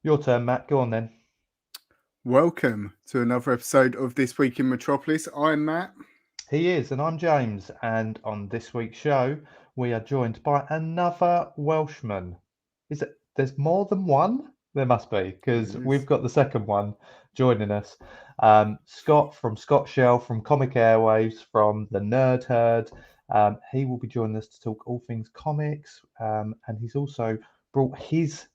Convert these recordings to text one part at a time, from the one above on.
Your turn, Matt. Go on then. Welcome to another episode of This Week in Metropolis. I'm Matt. He is, and I'm James. And on this week's show, we are joined by another Welshman. Is it? There's more than one? There must be, because There we've is. got the second one joining us. Scott from Scott Shell, from Comic Airwaves, from the Nerd Herd. He will be joining us to talk all things comics, and he's also brought his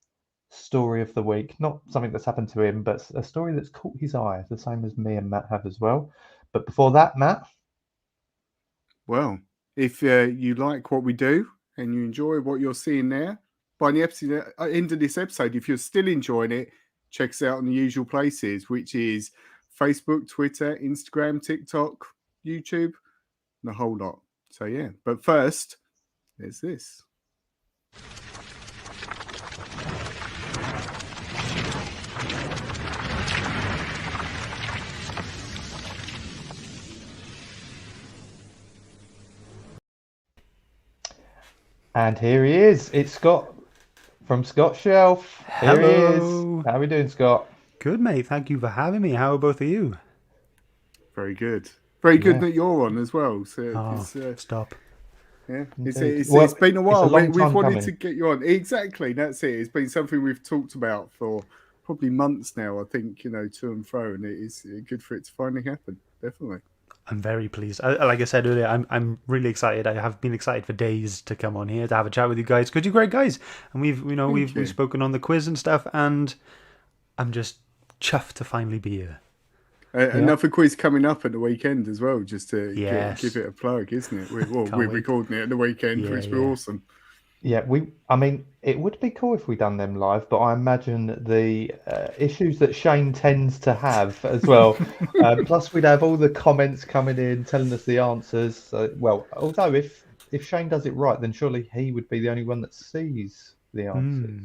story of the week. Not something that's happened to him, but a story that's caught his eye, the same as me and Matt have as well. But before that, Matt, Well, if you like what we do and you enjoy what you're seeing there, by the end of this episode, if you're still enjoying it, check us out on the usual places, which is Facebook, Twitter, Instagram, TikTok, YouTube, and a whole lot. So, yeah. But first, there's this. and here he is. It's Scott from Scott Shelf. Here he is. Hello. How are we doing, Scott? Good, mate. Thank you for having me. How are both of you? Very good. Very good Yeah. that you're on as well. So Oh, it's, stop. yeah, Indeed. it's been a while. long We've time wanted coming. to get you on. Exactly, that's it. It's been something we've talked about for probably months now. I think to and fro, and it is good for it to finally happen. Definitely. I'm very pleased. Like I said earlier, I'm really excited. I have been excited for days to come on here to have a chat with you guys because you're great guys, and Thank you. we've spoken on the quiz and stuff, and I'm just chuffed to finally be here. Another quiz coming up at the weekend as well, just to Yes. give it a plug, isn't it? We're wait. recording it at the weekend, Yeah, which will be yeah. awesome. Yeah, I mean, it would be cool if we done them live, but I imagine the issues that Shane tends to have as well. Plus, we'd have all the comments coming in telling us the answers. Well, although if Shane does it right, then surely he would be the only one that sees the answers.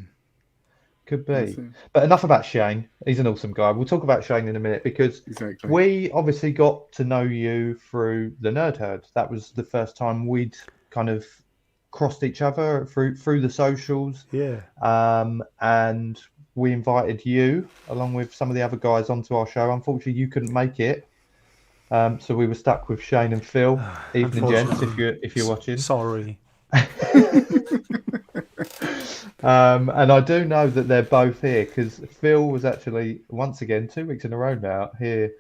Could That's be. it. But enough about Shane. He's an awesome guy. We'll talk about Shane in a minute because Exactly. we obviously got to know you through the Nerd Herd. That was the first time we'd kind of crossed each other through the socials. Yeah. And we invited you along with some of the other guys onto our show. Unfortunately, you couldn't make it. So we were stuck with Shane and Phil. Evening, gents, if you're watching. Sorry. And I do know that they're both here because Phil was actually once again 2 weeks in a row now here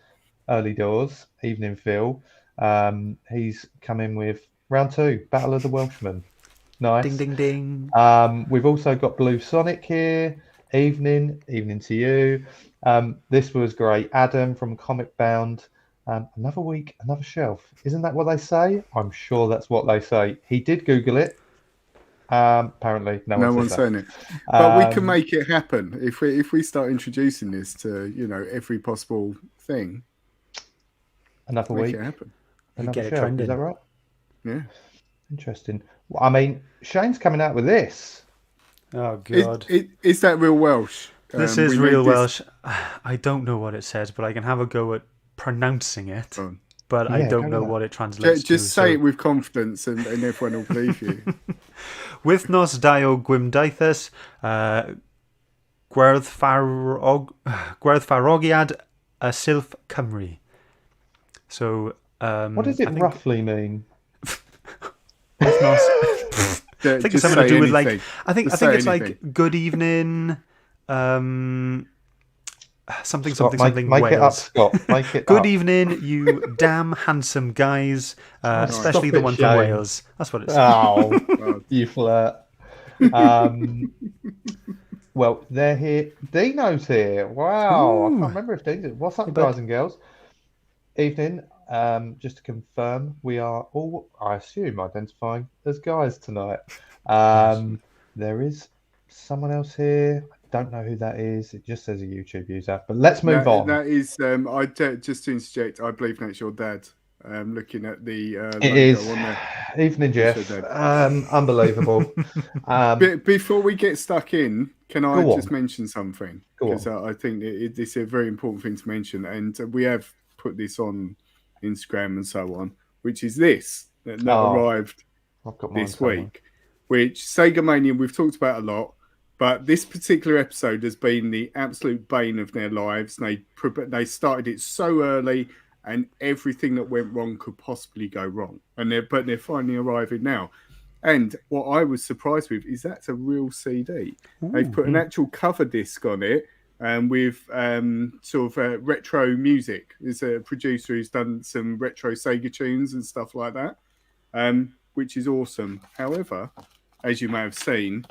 early doors. Evening, Phil. He's come in with round two, Battle of the Welshmen. Nice. Ding, ding, ding. We've also got Blue Sonic here. Evening to you. This was great. Adam from Comic Bound. Another week, another shelf. Isn't that what they say? I'm sure that's what they say. He did Google it. Apparently, no one's said saying that. it, but we can make it happen if we start introducing this to every possible thing. Another Make week, it happen. another Get it shelf. trending. Is that right? Yeah. Interesting. Well, I mean, Shane's coming out with this. Oh, God. Is that real Welsh? This is real Welsh. I don't know what it says, but I can have a go at pronouncing it. But I don't know what it translates to. Just say it with confidence and everyone will believe you. Wythnos dio gwymdaethus, gwerthfarogiad a Silf Cymru. So, what does it roughly mean? Wythnos. I think it's something to do with like. I think it's anything. like good evening. Something Scott, something make Wales. it up, Scott. Make it Good up. evening, you damn handsome guys, especially Stop the it, one Shane. from Wales. That's what it says. Oh, you flirt. Well, they're here. Dino's here. Wow. I can't remember if Dino's. What's up, guys and girls? Evening. Just to confirm, we are all, I assume, identifying as guys tonight. There is someone else here. I don't know who that is. It just says a YouTube user. But let's move on. That is, just to interject, I believe that's your dad. Looking at the It logo is. on there. Evening, Jeff. Unbelievable. Before we get stuck in, can I just mention something? Because I think it's a very important thing to mention, and we have put this on Instagram and so on, which is this that arrived this week, which Sega Mania we've talked about a lot. But this particular episode has been the absolute bane of their lives. They started it so early, and everything that went wrong could possibly go wrong. But they're finally arriving now. And what I was surprised with is that's a real CD. Ooh, They've put an actual cover disc on it, with retro music. There's a producer who's done some retro Sega tunes and stuff like that, which is awesome. However, as you may have seen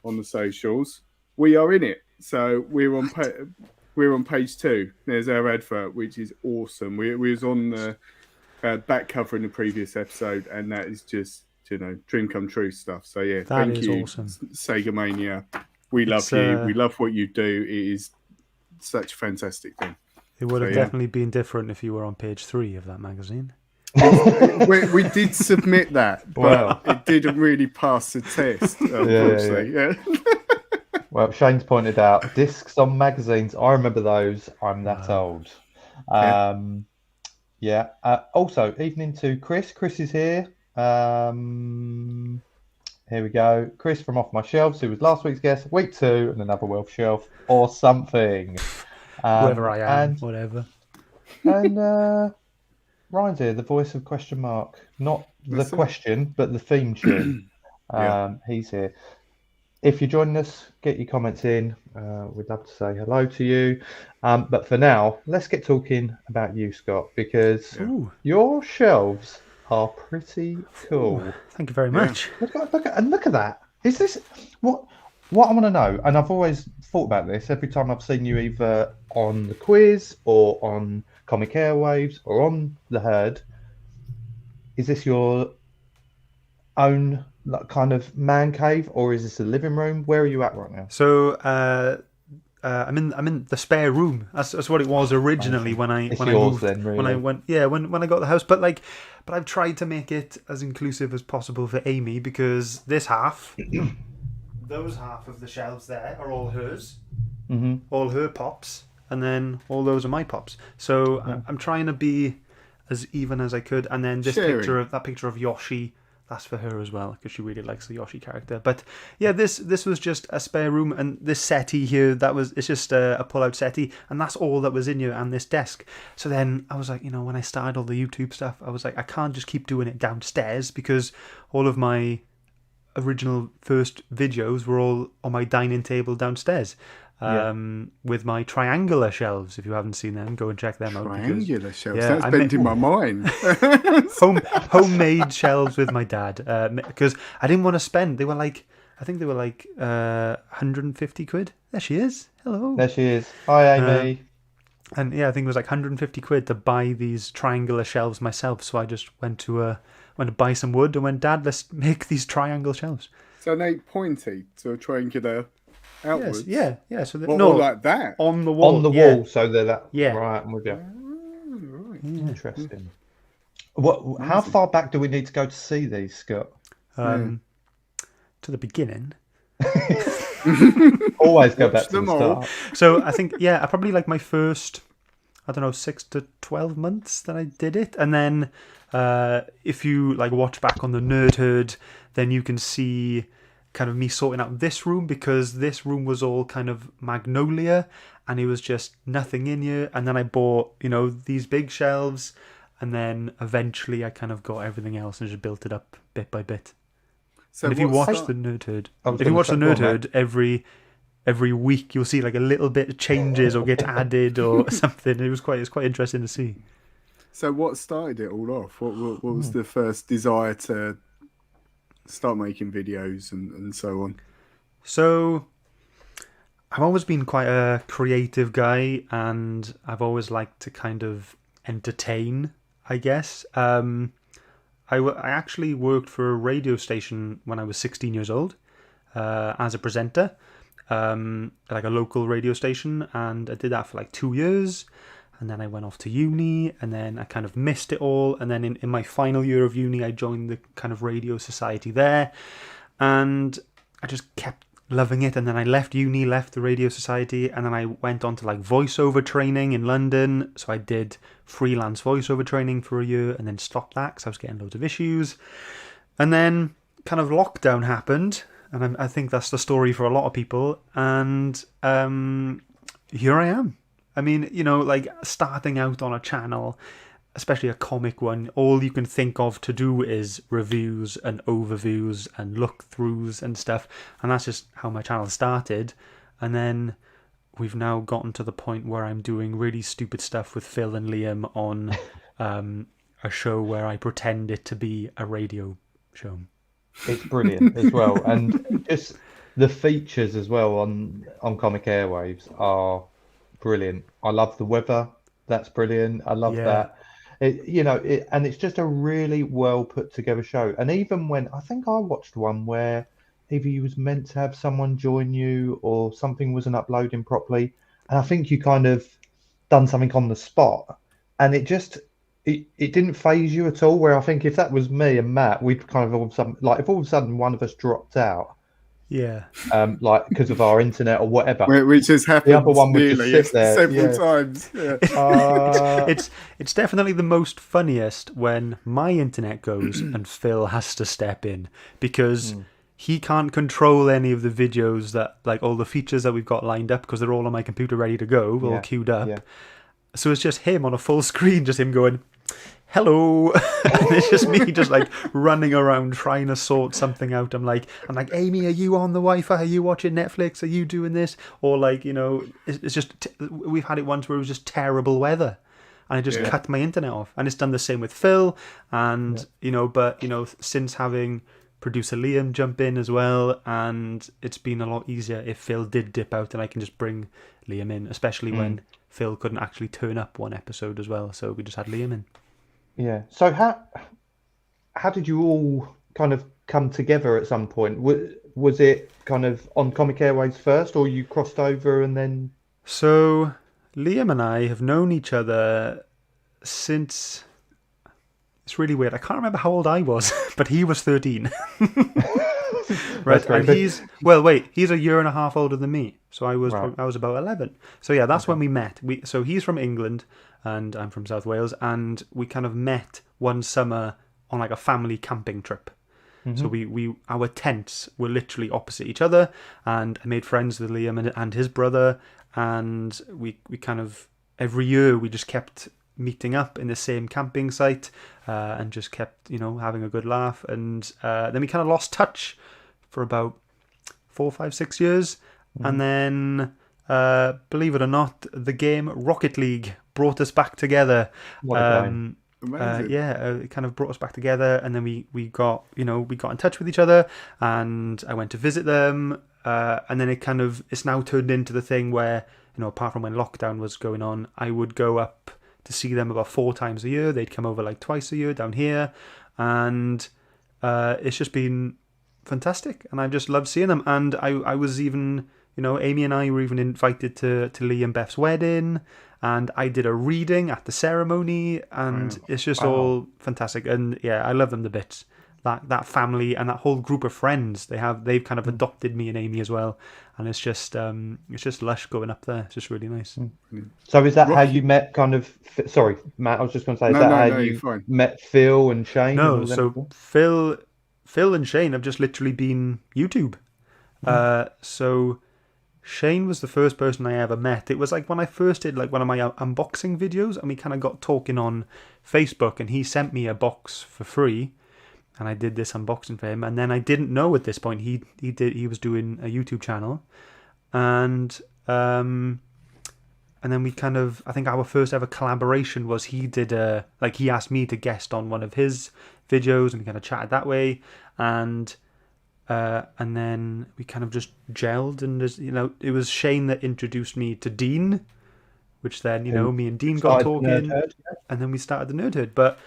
on the socials, we are in it. So we're on page 2. There's our advert, which is awesome. We was on the back cover in the previous episode, and that is just, dream come true stuff. So yeah, thank you, awesome. Sega Mania. We love you. We love what you do. It is such a fantastic thing. It would have definitely been different if you were on page 3 of that magazine. we did submit that, but it didn't really pass the test, unfortunately. Yeah. Well, Shane's pointed out discs on magazines. I remember those. I'm that old. Also, evening to Chris. Chris is here. Here we go. Chris from Off My Shelves, who was last week's guest, week 2, and another Welsh shelf or something. Whoever I am, whatever. And Ryan's here, the voice of question mark. Not the question, but the theme tune. He's here. If you're joining us, get your comments in. We'd love to say hello to you. But for now, let's get talking about you, Scott, because your shelves are pretty cool. Ooh, thank you very much. Look at that. Is this what I want to know? And I've always thought about this every time I've seen you either on the quiz or on Comic Airwaves or on the Herd. Is this your own kind of man cave, or is this a living room? Where are you at right now? So I'm in the spare room. That's what it was originally when I moved. Then, really. When I got the house. But I've tried to make it as inclusive as possible for Amy, because this half, those half of the shelves there are all hers, all her pops, and then all those are my pops. So I'm trying to be as even as I could. And then this picture of Yoshi, that's for her as well, because she really likes the Yoshi character. But yeah, this was just a spare room, and this settee here, it's just a pull-out settee, and that's all that was in here, and this desk. So then I was like, when I started all the YouTube stuff, I was like, I can't just keep doing it downstairs, because all of my original first videos were all on my dining table downstairs. With my triangular shelves. If you haven't seen them, go and check them out. Triangular shelves? That's bent in my mind. Homemade shelves with my dad. Because I didn't want to spend. They were like, I think they were like 150 quid. There she is. Hello. There she is. Hi, Amy. And yeah, I think it was like 150 quid to buy these triangular shelves myself. So I just went to buy some wood and went, Dad, let's make these triangle shelves. So they pointy to a triangular outwards. Yes, yeah. So like that on the wall. On the wall, so they're that. Yeah. Right, I'm with you. Right. Interesting. How far back do we need to go to see these, Scott? To the beginning. Always go back to the start. So I think I probably like my first, 6 to 12 months that I did it, and then if you watch back on the Nerd Herd, then you can see kind of me sorting out this room, because this room was all kind of magnolia and it was just nothing in here. And then I bought, these big shelves, and then eventually I kind of got everything else and just built it up bit by bit. So if you watch the Nerd Herd, every week you'll see a little bit changes or get added or something. It's quite interesting to see. So what started it all off? What was the first desire to start making videos and so on? So I've always been quite a creative guy, and I've always liked to kind of entertain, I guess. I actually worked for a radio station when I was 16 years old as a presenter, like a local radio station, and I did that for 2 years. And then I went off to uni, and then I kind of missed it all. And then in my final year of uni, I joined the kind of radio society there. And I just kept loving it. And then I left uni, left the radio society, and then I went on to voiceover training in London. So I did freelance voiceover training for a year, and then stopped that because I was getting loads of issues. And then kind of lockdown happened. And I think that's the story for a lot of people. And here I am. I mean, like starting out on a channel, especially a comic one, all you can think of to do is reviews and overviews and look-throughs and stuff. And that's just how my channel started. And then we've now gotten to the point where I'm doing really stupid stuff with Phil and Liam on a show where I pretend it to be a radio show. It's brilliant as well. And just the features as well on Comic Airwaves are brilliant. I love the weather. That's brilliant. I love that. And it's just a really well put together show. And even when I think I watched one where either you was meant to have someone join you or something wasn't uploading properly, and I think you kind of done something on the spot, and it didn't phase you at all. Where I think if that was me and Matt, we'd kind of all of a sudden, like if all of a sudden one of us dropped out, like because of our internet or whatever, which has happened the other one would just sit there several times. It's definitely the most funniest when my internet goes and Phil has to step in because he can't control any of the videos that, like all the features that we've got lined up, because they're all on my computer ready to go, all queued up. So it's just him on a full screen, just him going, hello. And it's just me just like running around trying to sort something out. I'm like, Amy, are you on the Wi-Fi? Are you watching Netflix? Are you doing this? Or like, it's just, we've had it once where it was just terrible weather. And I just cut my internet off. And it's done the same with Phil. And, since having producer Liam jump in as well, and it's been a lot easier if Phil did dip out and I can just bring Liam in, especially when Phil couldn't actually turn up one episode as well. So we just had Liam in. Yeah. So how did you all kind of come together at some point? Was it kind of on Comic Airwaves first, or you crossed over and then? So Liam and I have known each other since... It's really weird. I can't remember how old I was, but he was 13. Right, and he's a year and a half older than me. So I was about 11. So yeah, that's when we met. So he's from England and I'm from South Wales, and we kind of met one summer on like a family camping trip. So our tents were literally opposite each other, and I made friends with Liam and his brother, and we kind of every year we just kept meeting up in the same camping site and just kept having a good laugh, and then we kind of lost touch for about 4, 5, 6 years, and then believe it or not, the game Rocket League brought us back together. What a game. It kind of brought us back together, and then we got in touch with each other, and I went to visit them, and then it's now turned into the thing where apart from when lockdown was going on, I would go up to see them about 4 times a year. They'd come over like twice a year down here, and it's just been fantastic, and I just love seeing them. And I was even, Amy and I were even invited to Lee and Beth's wedding, and I did a reading at the ceremony, and it's just all fantastic. And yeah, I love them to bits. That family and that whole group of friends they've kind of adopted me and Amy as well, and it's just lush going up there. It's just really nice. So is that how you met? Kind of. Sorry, Matt. I was just going to say, how you met Phil and Shane? No, so Phil and Shane have just literally been YouTube. So Shane was the first person I ever met. It was like when I first did like one of my unboxing videos, and we kind of got talking on Facebook, and he sent me a box for free. And I did this unboxing for him, and then I didn't know at this point he was doing a YouTube channel, and then we kind of, I think our first ever collaboration was he asked me to guest on one of his videos, and we kind of chatted that way, and then we kind of just gelled, and it was Shane that introduced me to Dean, which then me and Dean got talking, and then we started the Nerd Herd. But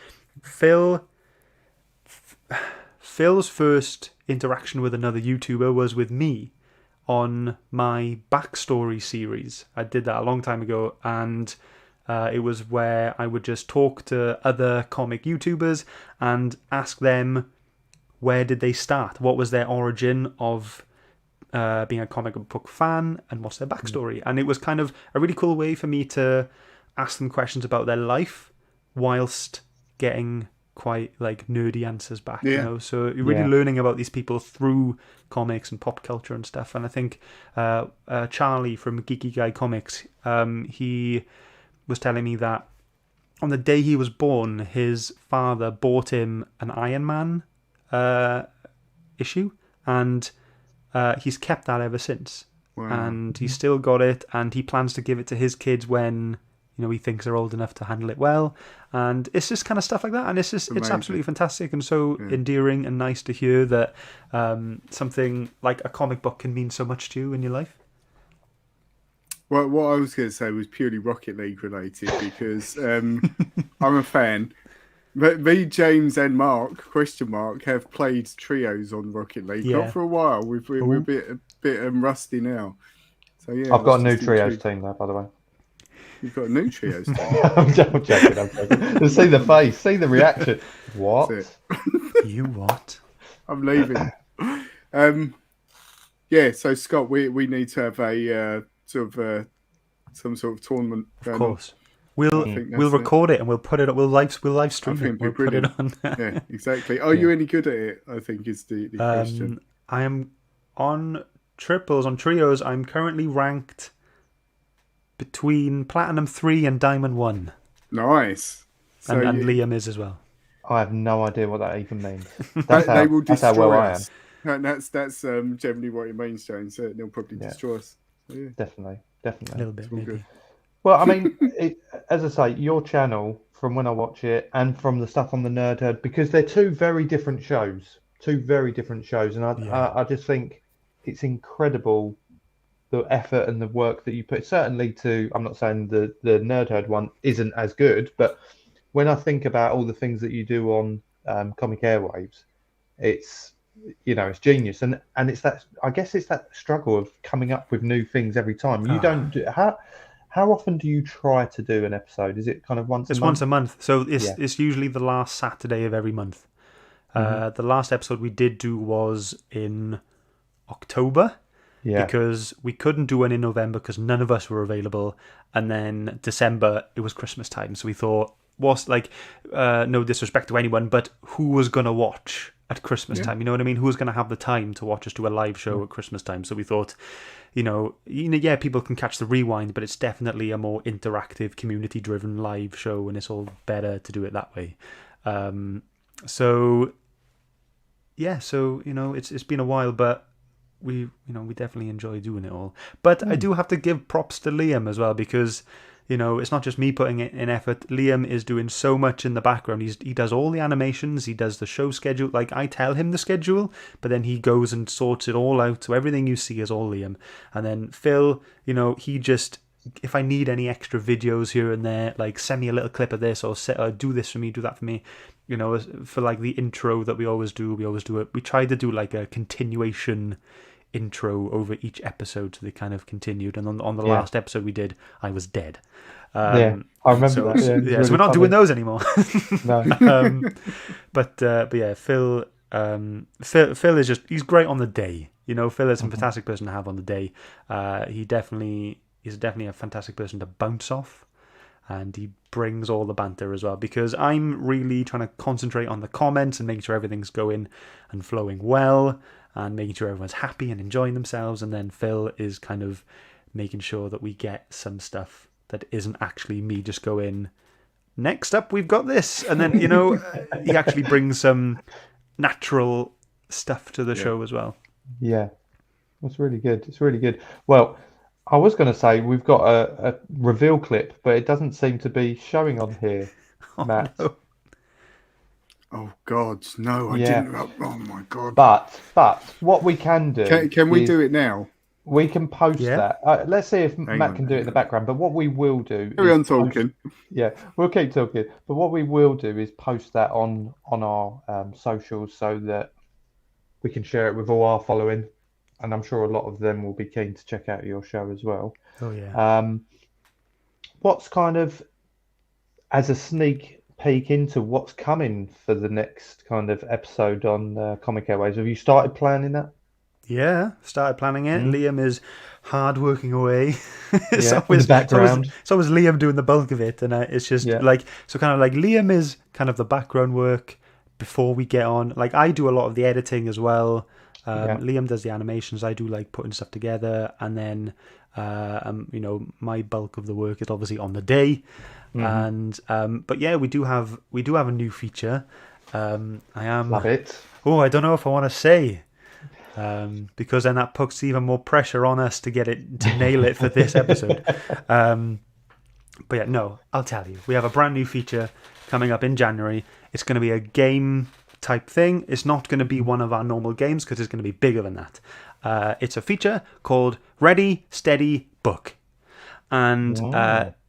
Phil's first interaction with another YouTuber was with me on my backstory series. I did that a long time ago, and it was where I would just talk to other comic YouTubers and ask them where did they start, what was their origin of being a comic book fan, and what's their backstory. And it was kind of a really cool way for me to ask them questions about their life whilst getting quite like nerdy answers back, Yeah. you know. So you're really learning about these people through comics and pop culture and stuff. And I think Charlie from Geeky Guy Comics, he was telling me that on the day he was born, his father bought him an Iron Man issue, and he's kept that ever since. Wow. And he's still got it, and he plans to give it to his kids when, you know, he thinks they're old enough to handle it well. And it's just kind of stuff like that, and it's absolutely fantastic and so endearing and nice to hear that something like a comic book can mean so much to you in your life. Well, what I was going to say was purely Rocket League related because I'm a fan. But me, James, and Mark have played trios on Rocket League. Not for a while. We're a bit rusty now. So yeah, I've got a new trios team there, by the way. You've got a new trios team. I'm joking. Just see the face, see the reaction. What? You what? I'm leaving. Yeah. So Scott, we need to have a some sort of tournament. Of course. We'll record it and we'll put it up. We'll live stream it. We'll put it on. Yeah, exactly. Are you any good at it? I think is the question. I am on triples, on trios. I'm currently ranked between Platinum 3 and Diamond 1. Nice. So and Liam is as well. I have no idea what that even means. They will destroy how well us. I am. That's generally what it means, James. So they'll probably destroy us. So, yeah. Definitely. A little bit, maybe. Good. Well, I mean, as I say, your channel, from when I watch it and from the stuff on the Nerd Herd, because they're two very different shows. And I just think it's incredible the effort and the work that you put. Certainly I'm not saying the Nerd Herd one isn't as good, but when I think about all the things that you do on Comic Airwaves, it's genius. And it's that, I guess it's that struggle of coming up with new things every time. You don't do How often do you try to do an episode? Is it kind of once a month? It's once a month. So it's usually the last Saturday of every month. The last episode we did do was in October. Yeah. Because we couldn't do one in November because none of us were available. And then December, it was Christmas time. So we thought, no disrespect to anyone, but who was going to watch at Christmas time? You know what I mean? Who was going to have the time to watch us do a live show at Christmas time? So we thought, people can catch the rewind, but it's definitely a more interactive, community-driven live show, and it's all better to do it that way. It's been a while, but we definitely enjoy doing it all. But I do have to give props to Liam as well, because it's not just me putting it in effort. Liam is doing so much in the background. He does all the animations. He does the show schedule. Like, I tell him the schedule, but then he goes and sorts it all out. So everything you see is all Liam. And then Phil, he just, if I need any extra videos here and there, like send me a little clip of this or do this for me, do that for me. For like the intro that we always do it. We try to do like a continuation intro over each episode, so they kind of continued. And on the last episode we did, I was dead. I remember that. So really we're not doing those anymore. No. But yeah, Phil is he's great on the day. Phil is a fantastic person to have on the day. He's definitely a fantastic person to bounce off, and he brings all the banter as well, because I'm really trying to concentrate on the comments and making sure everything's going and flowing well and making sure everyone's happy and enjoying themselves. And then Phil is kind of making sure that we get some stuff that isn't actually me just going, next up we've got this. And then, he actually brings some natural stuff to the show as well. Yeah. It's really good. It's really good. Well, I was going to say we've got a reveal clip, but it doesn't seem to be showing on here, Matt. No. Oh God, no! I didn't. Oh my God! But what we can do? Can we do it now? We can post that. Let's see if Matt can do it in the background. But what we will do? Carry on talking. We'll keep talking. But what we will do is post that on our socials, so that we can share it with all our following, and I'm sure a lot of them will be keen to check out your show as well. Oh yeah. What's kind of, as a sneak peek into what's coming for the next kind of episode on Comic Airwaves, have you started planning that? Yeah, started planning it. Liam is hard working away. In the background. It's always Liam doing the bulk of it, and it's just kind of like Liam is kind of the background work before we get on. Like I do a lot of the editing as well. Liam does the animations. I do like putting stuff together, and then my bulk of the work is obviously on the day. And but yeah, we do have a new feature. Love it. Oh, I don't know if I want to say. Because then that puts even more pressure on us to nail it for this episode. But yeah, no, I'll tell you. We have a brand new feature coming up in January. It's going to be a game type thing. It's not going to be one of our normal games because it's going to be bigger than that. It's a feature called Ready, Steady, Book. And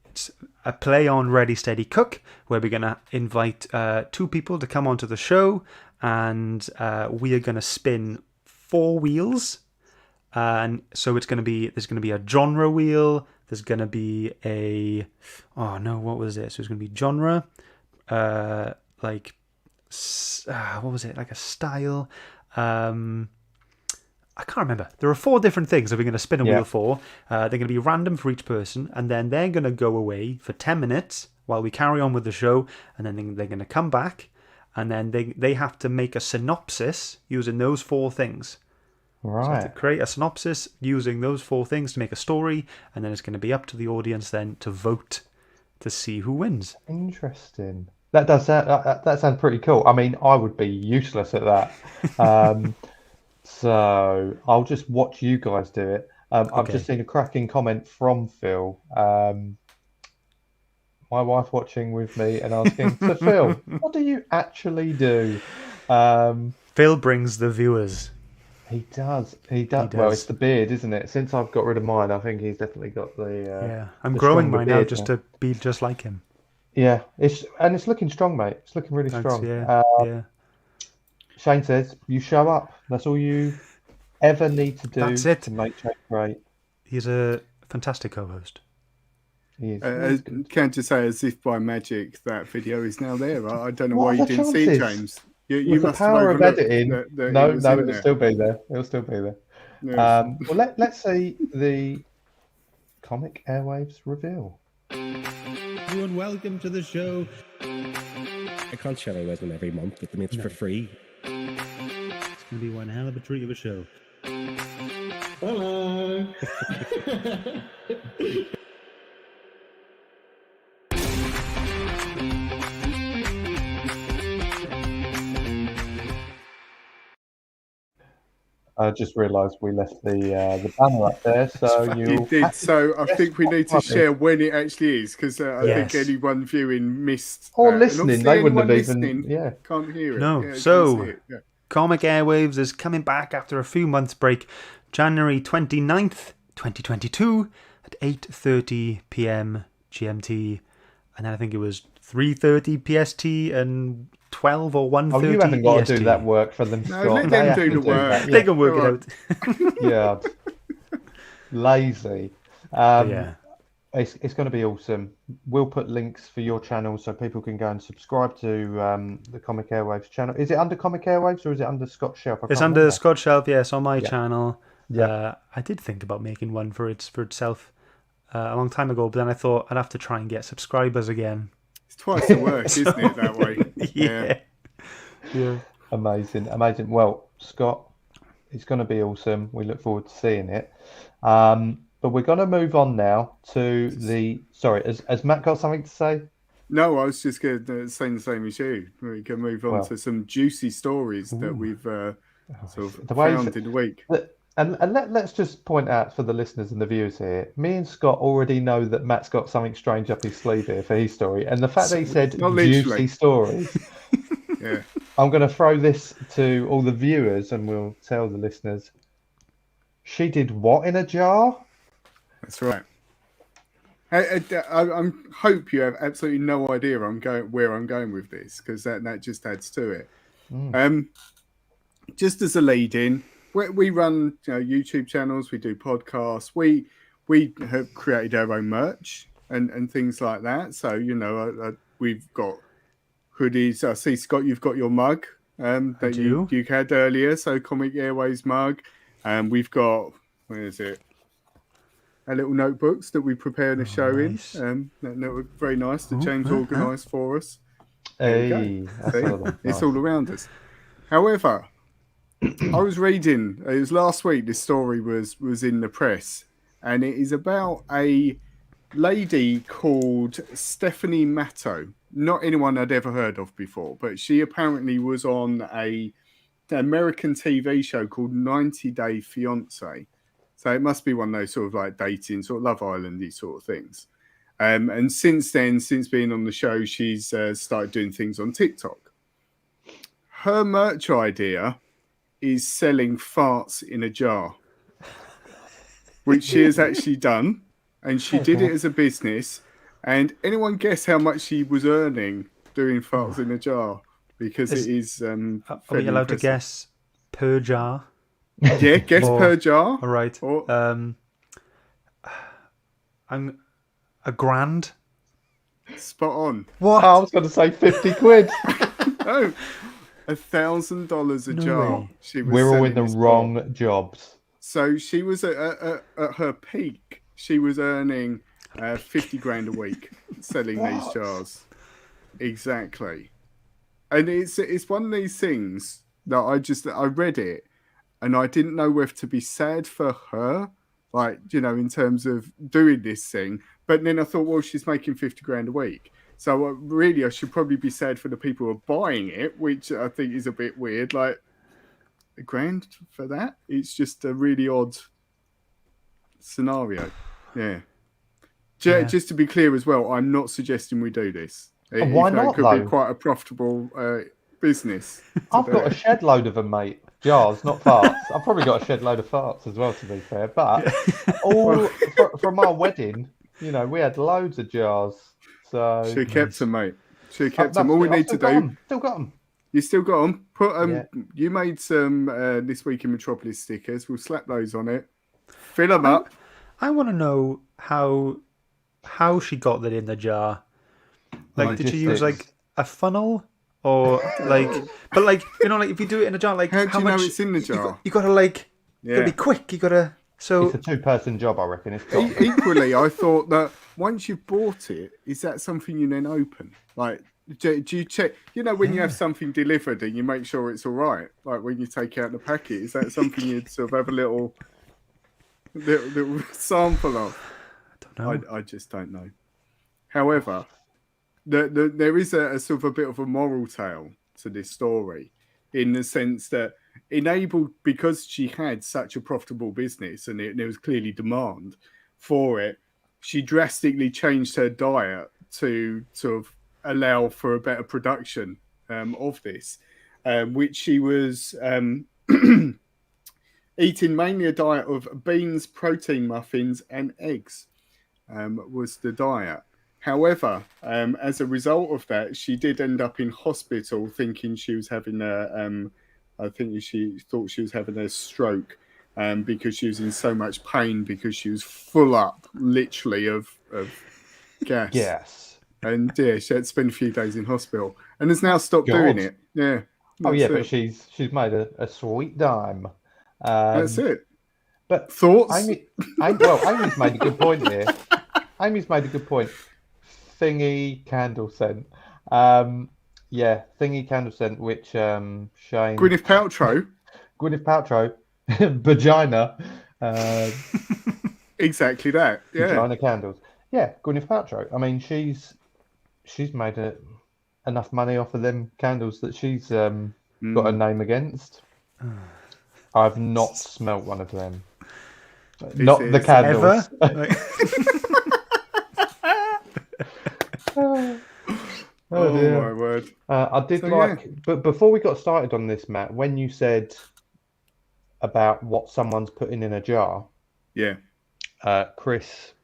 it's a play on Ready, Steady, Cook, where we're going to invite 2 people to come onto the show, and we are going to spin 4 wheels, and so there's going to be a genre wheel. There's going to be what was it? So it's going to be genre, what was it? Like a style. I can't remember. There are 4 different things that we're going to spin a wheel for. They're going to be random for each person, and then they're going to go away for 10 minutes while we carry on with the show, and then they're going to come back. And then they have to make a synopsis using those 4 things. Right. So to create a synopsis using those 4 things to make a story, and then it's going to be up to the audience then to vote to see who wins. Interesting. That does that sounds pretty cool. I mean, I would be useless at that. So I'll just watch you guys do it. I've just seen a cracking comment from Phil. My wife watching with me and asking, so Phil, what do you actually do? Phil brings the viewers. He does. Well, it's the beard, isn't it? Since I've got rid of mine, I think he's definitely got the... I'm growing mine now just to be just like him. Yeah, it's looking strong, mate. It's looking really strong. Yeah. Shane says, you show up. That's all you ever need to do. That's it. To make Shane great. He's a fantastic co-host. Can't just say as if by magic that video is now there. I don't know why you didn't see it, James. You must the power have of editing. No, it'll there. still be there. It'll still be there. Yes. Well, let's see the comic Airwaves reveal. Everyone, welcome to the show. I can't share Airwaves one every month, but it's for free. It's going to be one hell of a treat of a show. Hello. I just realised we left the banner up there, so you did. So I think we need to share when it actually is, because I think anyone viewing missed or listening, they wouldn't have even can't hear it. No, Comic Airwaves is coming back after a few months break, January 29th, 2022 at 8:30 p.m. GMT, and then I think it was 3:30 PST and 12 or 1:30. Oh, you haven't got EST. to do that work for them, Scott. Let them do the work. They can work it out. Yeah, lazy. It's going to be awesome. We'll put links for your channel so people can go and subscribe to the Comic Airwaves channel. Is it under Comic Airwaves or is it under Scott Shelf? It's under Scott Shelf, yes, on my channel. Yeah, I did think about making one for itself a long time ago, but then I thought I'd have to try and get subscribers again. It's twice the work, isn't it, that way? Yeah. Amazing. Well, Scott, it's going to be awesome. We look forward to seeing it. But we're going to move on now to the... Sorry, has Matt got something to say? No, I was just going to say the same as you. We can move on to some juicy stories that we've found in the week. And let's just point out for the listeners and the viewers here, me and Scott already know that Matt's got something strange up his sleeve here for his story. And the fact that he said juicy stories, I'm going to throw this to all the viewers and we'll tell the listeners. She did what in a jar? That's right. I hope you have absolutely no idea where I'm going with this, because that just adds to it. Just as a lead-in, we run YouTube channels, we do podcasts, we have created our own merch and things like that. So we've got hoodies. I see, Scott, you've got your mug that you had earlier. So Comic Airways mug. And we've got, where is it? Our little notebooks that we prepare the show nice. in. That were very nice that James organised for us. Hey, See? It's all around us. However, I was reading, it was last week, this story was in the press, and it is about a lady called Stephanie Matto. Not anyone I'd ever heard of before, but she apparently was on an American TV show called 90 Day Fiancé. So it must be one of those sort of like dating, sort of Love Island-y sort of things. And since then, since being on the show, she's started doing things on TikTok. Her merch idea is selling farts in a jar, which she has actually done. And she did it as a business. And anyone guess how much she was earning doing farts in a jar? Because it is. Are we allowed to guess per jar? Yeah, guess per jar. All right. I'm $1,000. Spot on. What? I was going to say 50 quid. Oh, $1,000 a jar. She was We're all in the wrong jobs. So she was at her peak. She was earning 50 grand a week selling these jars. Exactly. And it's one of these things that I read it and I didn't know whether to be sad for her, like, you know, in terms of doing this thing. But then I thought, well, she's making 50 grand a week. So really, I should probably be sad for the people who are buying it, which I think is a bit weird. Like, $1,000 for that? It's just a really odd scenario. Yeah. Just to be clear as well, I'm not suggesting we do this. Why not, it could be quite a profitable business. I've got a shed load of them, mate. Jars, not farts. I've probably got a shed load of farts as well, to be fair. But from our wedding, you know, we had loads of jars. So she kept them, mate. She kept them. All we need to do. Still got them. You still got them. Put You made some This Week in Metropolis stickers. We'll slap those on it. Fill them up. I want to know how she got that in the jar. Like, did she use like a funnel or like? But like, you know, like if you do it in a jar, like how do you much know it's in the jar? You gotta like, you gotta be quick. You gotta. So it's a 2-person job, I reckon. It's equally, I thought that once you've bought it, is that something you then open? Like, do you check? You know, when you have something delivered and you make sure it's all right. Like when you take out the packet, is that something you'd sort of have a little sample of? I don't know. I just don't know. However, there is a sort of a bit of a moral tale to this story, in the sense that because she had such a profitable business and there was clearly demand for it, she drastically changed her diet to sort of allow for a better production of this, which she was eating mainly a diet of beans, protein muffins and eggs was the diet. However, as a result of that, she did end up in hospital thinking she was having I think she thought she was having a stroke because she was in so much pain because she was full up, literally, of gas. Yes. And yeah, she had to spend a few days in hospital and has now stopped doing it. Yeah. But she's made a sweet dime. That's it. But thoughts? Amy's made a good point here. Amy's made a good point. Thingy candle scent. Thingy candle scent, which Shane... Gwyneth Paltrow. Vagina. Exactly that. Yeah. Vagina candles. Yeah, Gwyneth Paltrow. I mean, she's made enough money off of them candles that she's got a name against. I've not smelt one of them. Not the candles. Oh my word. I did but before we got started on this, Matt, when you said about what someone's putting in a jar, Chris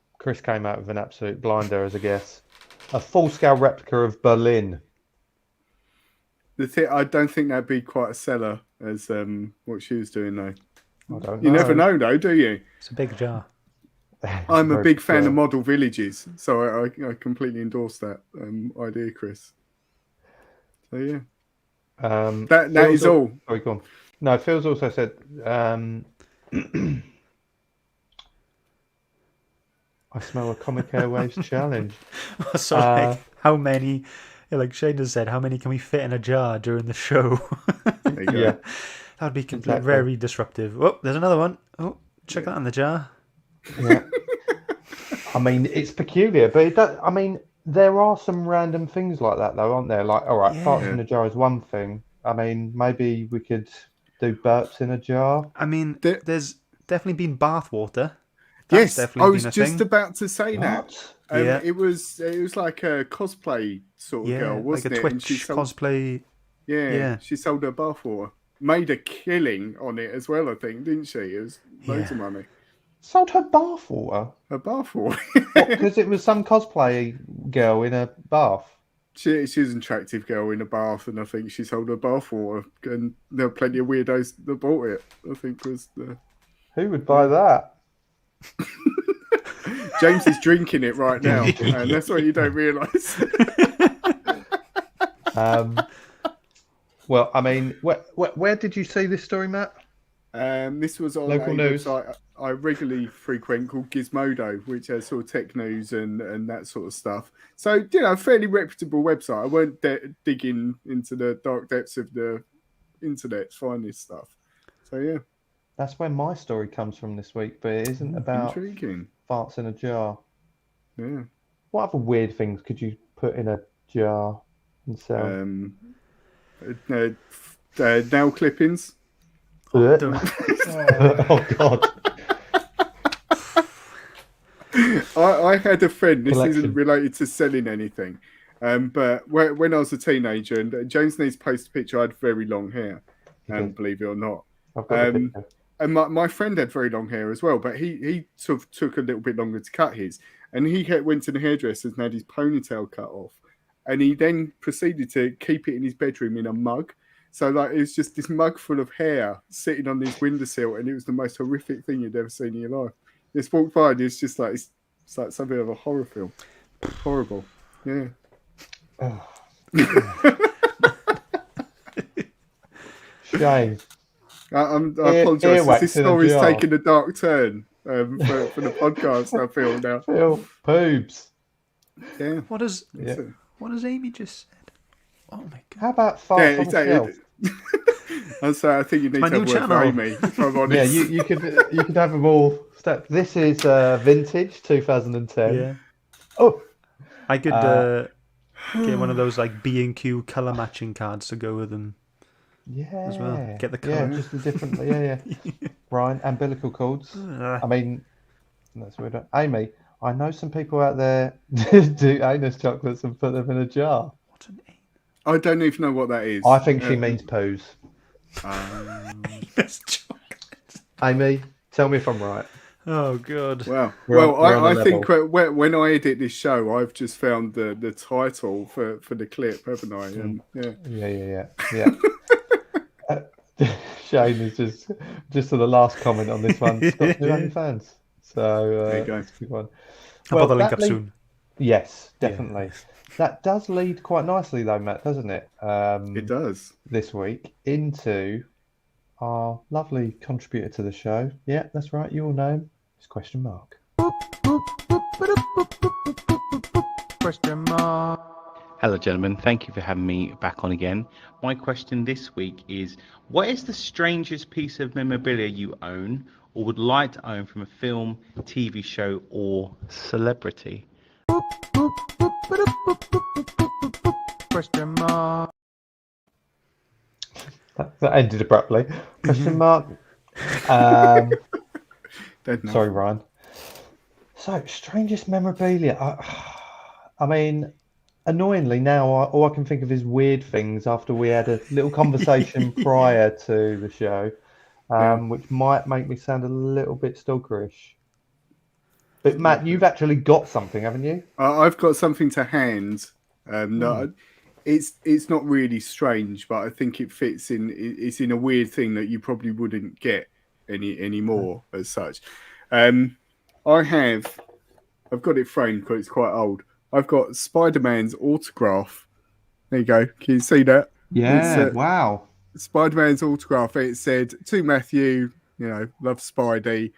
came out with an absolute blinder as a guess. A full-scale replica of Berlin. I don't think that'd be quite a seller as what she was doing though. I don't know. You never know though, do you? It's a big jar. I'm a big fan of model villages, so I completely endorse that idea, Chris. So yeah, that is all. Sorry, go on. No, Phil's also said I smell a Comic Airwaves challenge. So, like, how many? Yeah, like Shane has said, how many can we fit in a jar during the show? There you go. Yeah, That would be exactly. very disruptive. Oh, there's another one. Oh, check that in the jar. Yeah. I mean, it's peculiar, but it does, I mean, there are some random things like that, though, aren't there? Like, all right, farts in a jar is one thing. I mean, maybe we could do burps in a jar. I mean, there's definitely been bath water. Yes, definitely I was been a just thing. about to say that. What? Yeah. It was like a cosplay sort of girl, wasn't like a it? And Twitch she sold, cosplay. yeah, she sold her bathwater. Made a killing on it as well, I think, didn't she? It was loads of money. Sold her bathwater? Her bathwater. Because it was some cosplay girl in a bath. She's an attractive girl in a bath, and I think she sold her bathwater. And there were plenty of weirdos that bought it. I think was the. Who would buy that? James is drinking it right now, and that's what you don't realise. Well, I mean, where did you see this story, Matt? This was on Local a news. website I regularly frequent called Gizmodo, which has sort of tech news and that sort of stuff. So, a fairly reputable website. I weren't digging into the dark depths of the internet to find this stuff. So, yeah. That's where my story comes from this week, but it isn't about Intriguing. farts in a jar. Yeah. What other weird things could you put in a jar and sell? Nail clippings. Oh, Don't. God. I had a friend, this Collection. isn't related to selling anything, but when I was a teenager, and James needs to post a picture, I had very long hair, believe it or not. I've got the picture. And my friend had very long hair as well, but he sort of took a little bit longer to cut his. And he went to the hairdresser's and had his ponytail cut off. And he then proceeded to keep it in his bedroom in a mug. So like it was just this mug full of hair sitting on his windowsill, and it was the most horrific thing you'd ever seen in your life. Just walked by and it's just like it's like something of a horror film. Horrible. Yeah. Shame. I apologise. This story's jar. taking a dark turn for the podcast. I feel now. Phil, poobs. Yeah. What has Yeah. Amy just said? Oh my god! How about farts on the shelf? And so I think you need My to new have a word for channel. Amy, if I'm honest. Yeah, you could have them all. This is vintage 2010. Yeah, Oh, I could get one of those like B&Q color matching cards to go with them. yeah. As well. Get the Yeah, colour. just a different. Yeah. Ryan, umbilical cords. I mean, that's weird. Amy, I know some people out there do anus chocolates and put them in a jar. What's an I don't even know what that is. I think she means poos. anus chocolate? Amy, tell me if I'm right. Oh god! We're on I a think when I edit this show, I've just found the title for the clip, haven't I? And yeah. Yeah. Shane is just to the last comment on this one. Scott, do you have any fans? So There you go. it's a good one. I'll put the link that up soon. Yes, definitely. That does lead quite nicely, though, Matt, doesn't it? It does. This week into our lovely contributor to the show. Yeah, that's right. You all know him. It's question mark. Question mark. Hello, gentlemen. Thank you for having me back on again. My question this week is, what is the strangest piece of memorabilia you own or would like to own from a film, TV show, or celebrity? Question mark. That ended abruptly. Question mark. Sorry, Ryan. So, strangest memorabilia. I mean, annoyingly now, all I can think of is weird things after we had a little conversation prior to the show, which might make me sound a little bit stalkerish. But Matt, you've actually got something, haven't you? I've got something to hand. It's not really strange, but I think it fits in. It's in a weird thing that you probably wouldn't get anymore as such. I've got it framed because it's quite old. I've got Spider-Man's autograph. There you go. Can you see that? Yeah. Wow. Spider-Man's autograph. It said, "To Matthew, love Spidey,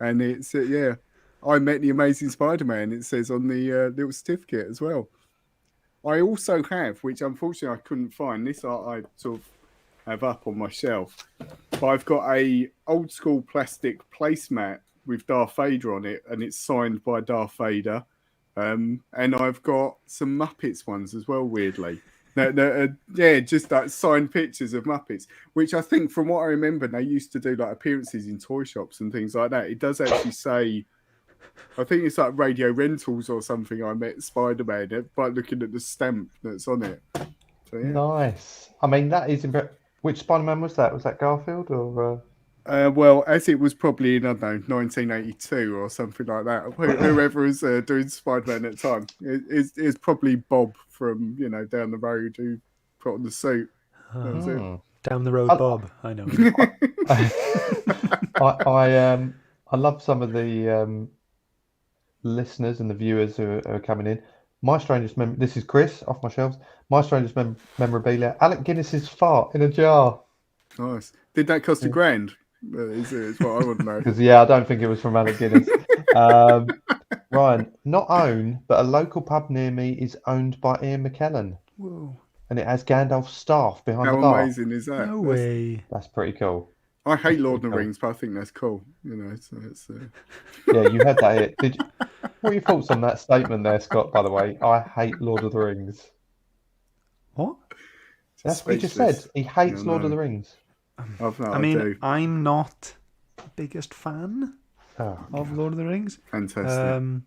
and it's I met the Amazing Spider-Man. It says on the little certificate as well. I also have, which unfortunately I couldn't find. This I sort of have up on my shelf, but I've got a old school plastic placemat with Darth Vader on it, and it's signed by Darth Vader. And I've got some Muppets ones as well, weirdly. Just like signed pictures of Muppets, which I think, from what I remember, they used to do like appearances in toy shops and things like that. It does actually say, I think it's like Radio Rentals or something. I met Spider-Man by looking at the stamp that's on it. So, yeah. Nice. I mean, that is which Spider-Man was that? Was that Garfield or? Well, as it was probably in, I don't know, 1982 or something like that. Whoever was doing Spider-Man at the time, it's probably Bob from down the road who put on the suit. That was it. Down the road, Bob. I know. I love some of the listeners and the viewers who are coming in. My strangest this is Chris off my shelves. My strangest memorabilia: Alec Guinness's fart in a jar. Nice. Did that cost £1,000? Is what I want to know. Because I don't think it was from Alec Guinness. Ryan, not owned, but a local pub near me is owned by Ian McKellen. Whoa. And it has Gandalf's staff behind the How bar. amazing is that? No way. That's pretty cool. I hate Lord of the Rings, but I think that's cool. So it's. Yeah, you had that here. What are your thoughts on that statement there, Scott? By the way, I hate Lord of the Rings. What? That's what he just said. He hates Lord of the Rings. I'm not the biggest fan of Lord of the Rings. Fantastic.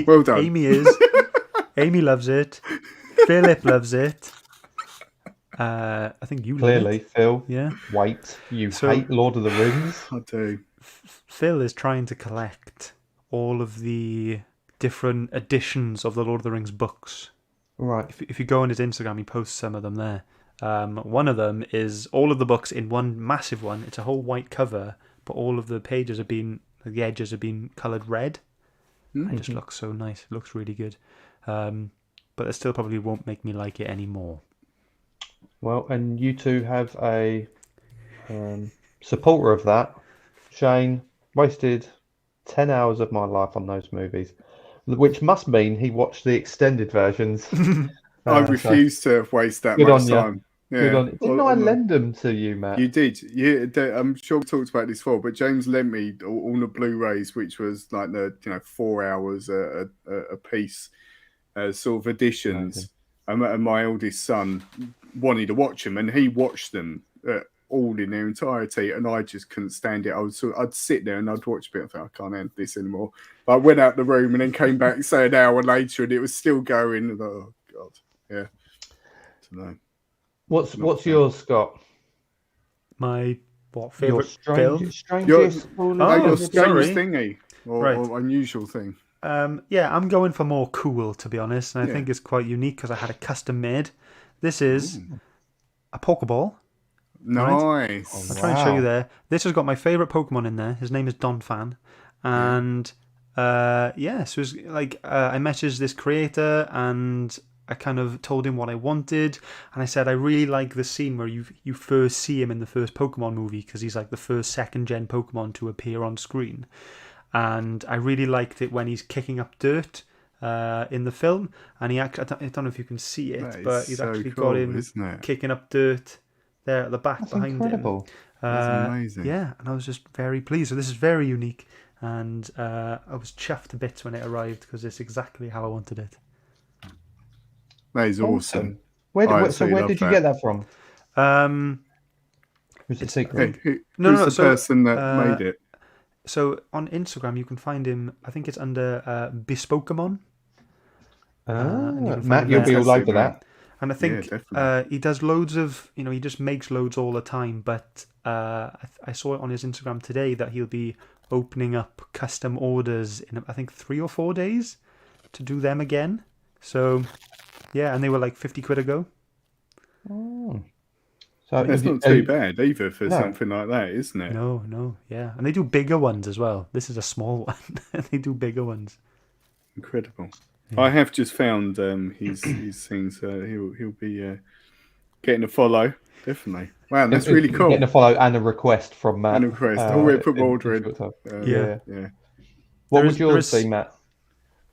Well done. Amy is. Amy loves it. Philip loves it. I think you clearly, love it. Phil. Yeah. Wait, you hate Lord of the Rings? I do. Phil is trying to collect all of the different editions of the Lord of the Rings books. Right. If you go on his Instagram, he posts some of them there. One of them is all of the books in one massive one. It's a whole white cover, but all of the pages the edges have been coloured red. It just looks so nice. It looks really good. But it still probably won't make me like it anymore. Well, and you two have a supporter of that. Shane wasted 10 hours of my life on those movies, which must mean he watched the extended versions. I refuse to waste that much time. Yeah. Didn't I lend them to you, Matt? You did. I'm sure we talked about this before, but James lent me all the Blu-rays, which was like the 4 hours a piece, sort of editions. And my eldest son wanted to watch them, and he watched them all in their entirety, and I just couldn't stand it. I'd sit there and I'd watch a bit. I thought, I can't handle this anymore. But I went out the room and then came back, say, an hour later, and it was still going. And oh God, yeah. So, What's yours, Scott? My favorite film? Strangest your strangest thingy or unusual thing. I'm going for more cool, to be honest, and I think it's quite unique because I had it custom made. This is a Pokeball. Nice. Right? I'll try and show you there. This has got my favourite Pokemon in there. His name is Donphan. And so it was like I messaged this creator and I kind of told him what I wanted. And I said, I really like the scene where you first see him in the first Pokemon movie because he's like the first second-gen Pokemon to appear on screen. And I really liked it when he's kicking up dirt in the film. And I don't know if you can see it, but he's so actually got him kicking up dirt there at the back behind him. That's amazing. Yeah, and I was just very pleased. So this is very unique. And I was chuffed to bits when it arrived because it's exactly how I wanted it. That is awesome. Where did you get that from? Who's the secret? Who's the person that made it? So on Instagram, you can find him. I think it's under Bespokemon. Matt, you'll be all over that. And I think he does loads of, he just makes loads all the time. But I saw it on his Instagram today that he'll be opening up custom orders in, I think, 3 or 4 days to do them again. So, yeah, and they were like 50 quid a go. Oh. So that's not too bad either for something like that, isn't it? No, yeah. And they do bigger ones as well. This is a small one. They do bigger ones. Incredible. Yeah. I have just found his things. He'll be getting a follow. Definitely. Wow, that's really cool. Getting a follow and a request from Matt. And a request. We're put ordering. Yeah. What would yours be, Matt?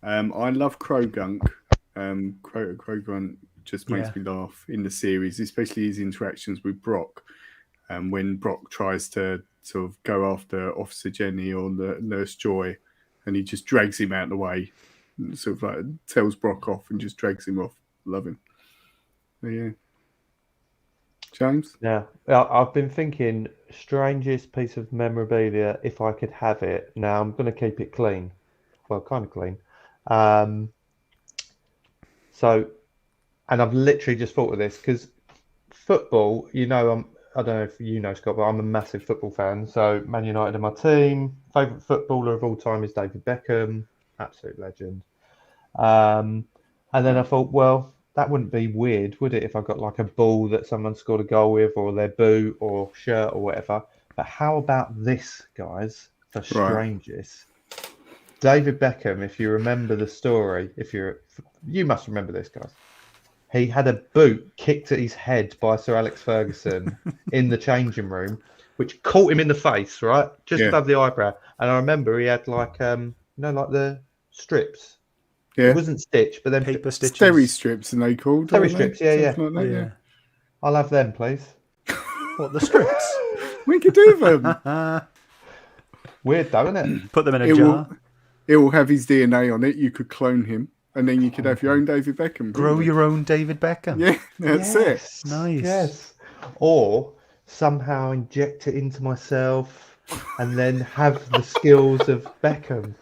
I love Krogunk. Krogunk just makes me laugh in the series, especially his interactions with Brock. When Brock tries to sort of go after Officer Jenny or the Nurse Joy, and he just drags him out of the way, and sort of like tells Brock off and just drags him off. Love him. So, yeah. James? Yeah, I've been thinking strangest piece of memorabilia if I could have it. Now I'm going to keep it clean, well, kind of clean. So, and I've literally just thought of this because football, I don't know if you know, Scott, but I'm a massive football fan. So Man United are my team. Favorite footballer of all time is David Beckham, absolute legend. And then I thought, well, that wouldn't be weird, would it, if I got like a ball that someone scored a goal with, or their boot or shirt or whatever. But how about this, guys, for strangest? David Beckham, if you remember the story, you must remember this, guys. He had a boot kicked at his head by Sir Alex Ferguson in the changing room, which caught him in the face, right? Just above the eyebrow. And I remember he had like, like the strips. Yeah. It wasn't stitch, but then paper stitches. Steri strips, and they called. Steri strips, yeah. Like that, yeah. I'll have them, please. What, the strips? We could do them. Weird, though, isn't it? Put them in a jar. It will have his DNA on it. You could clone him, and then you could have your own David Beckham. Grow your own David Beckham. Yeah, that's it. Nice. Yes. Or somehow inject it into myself, and then have the skills of Beckham.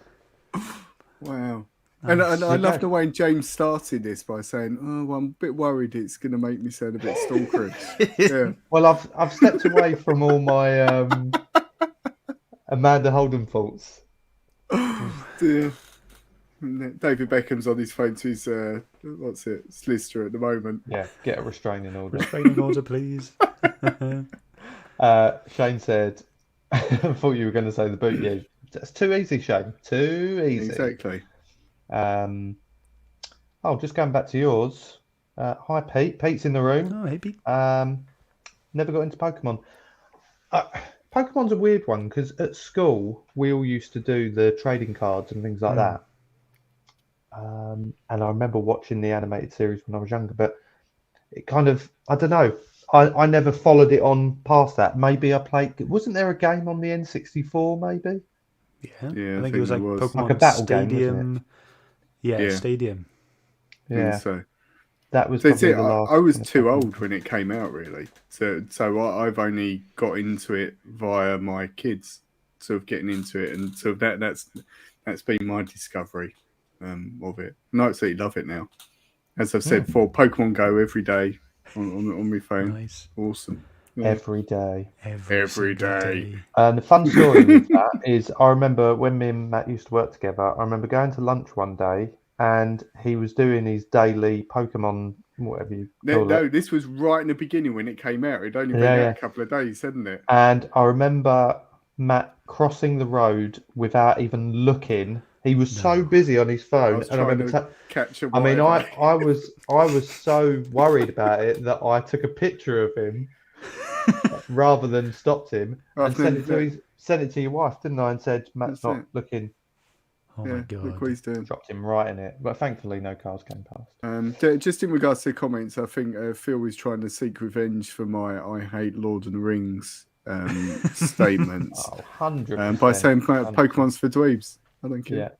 Wow. And I love the way James started this by saying, well, I'm a bit worried it's going to make me sound a bit stalkerish. Yeah. Well, I've stepped away from all my Amanda Holden faults. Dear. David Beckham's on his phone to his, solicitor at the moment. Yeah, get a restraining order. Restraining order, please. Shane said, I thought you were going to say the boot. Yeah, that's too easy, Shane. Too easy. Exactly. Just going back to yours. Hi, Pete. Pete's in the room. Oh, hey, Pete. Never got into Pokemon. Pokemon's a weird one because at school we all used to do the trading cards and things like that. And I remember watching the animated series when I was younger, but it kind of, I don't know. I never followed it on past that. Maybe I played. Wasn't there a game on the N64? Maybe. Yeah. I think it was like Pokemon like a battle Stadium. game, wasn't it? Yeah, Stadium. Yeah. So that was. I was too old when it came out, really. So I've only got into it via my kids, sort of getting into it, and so that's been my discovery of it. And I absolutely love it now. As I've said before, Pokemon Go every day on my phone. Nice. Awesome. Yeah. Every day. Every day. And the fun story with that is I remember when me and Matt used to work together, I remember going to lunch one day and he was doing his daily Pokemon, whatever you call it. No, this was right in the beginning when it came out. It'd only been out a couple of days, hadn't it? And I remember Matt crossing the road without even looking. He was so busy on his phone, and I remember catch him. I mean, I was so worried about it that I took a picture of him rather than stopped him and sent it to your wife, didn't I? And said, "Matt's not looking." Oh my god! Look what he's doing. Dropped him right in it, but thankfully no cars came past. Just in regards to the comments, I think Phil was trying to seek revenge for my "I hate Lord of the Rings" statements. 100%. By saying Pokemon's for dweebs. I don't care.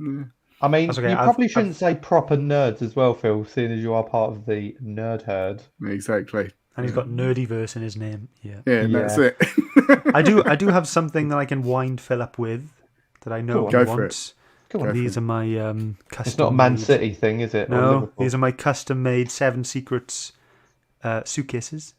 Yeah. I mean, you probably shouldn't say proper nerds as well, Phil, seeing as you are part of the nerd herd. Exactly. And he's got Nerdyverse in his name. Yeah. Yeah, that's it. I do have something that I can wind Phil up with that I know he wants. These are my custom. It's not a Man City thing, is it? No, these are my custom-made 7 Secrets suitcases,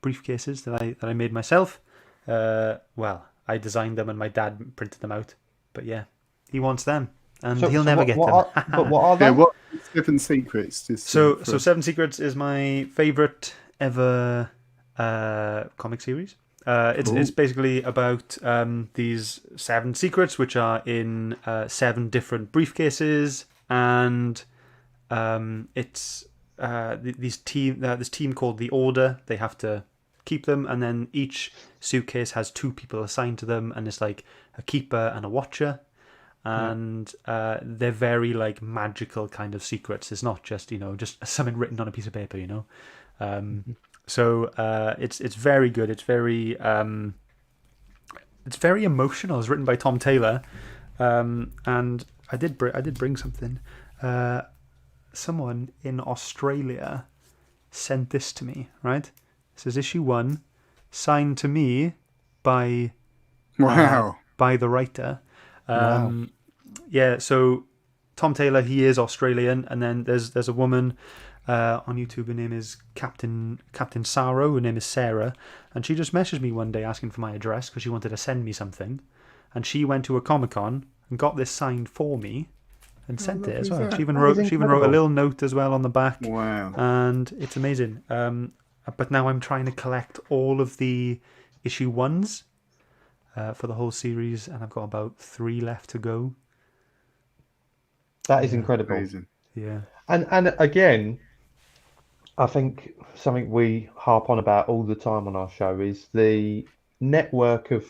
briefcases that I made myself. Well, I designed them and my dad printed them out. But yeah, he wants them, and he'll never get them. But what are they? Yeah, what 7 Secrets? So 7 Secrets is my favourite ever comic series. It's basically about these 7 secrets, which are in 7 different briefcases, and it's this team called the Order. They have to keep them, and then each suitcase has 2 people assigned to them, and it's like a keeper and a watcher. And they're very like magical kind of secrets. It's not just just something written on a piece of paper, So it's very good. It's very emotional. It's written by Tom Taylor, and I did bring something. Someone in Australia sent this to me. Right, this is issue 1, signed to me by by the writer. Wow. Yeah, so Tom Taylor, he is Australian, and then there's a woman on YouTube. Her name is Captain Saro. Her name is Sarah, and she just messaged me one day asking for my address because she wanted to send me something, and she went to a Comic-Con and got this signed for me and sent it as well. She even wrote a little note as well on the back. Wow! And it's amazing. But now I'm trying to collect all of the issue 1s. For the whole series, and I've got about 3 left to go. That is incredible. Amazing. Yeah. And again, I think something we harp on about all the time on our show is the network of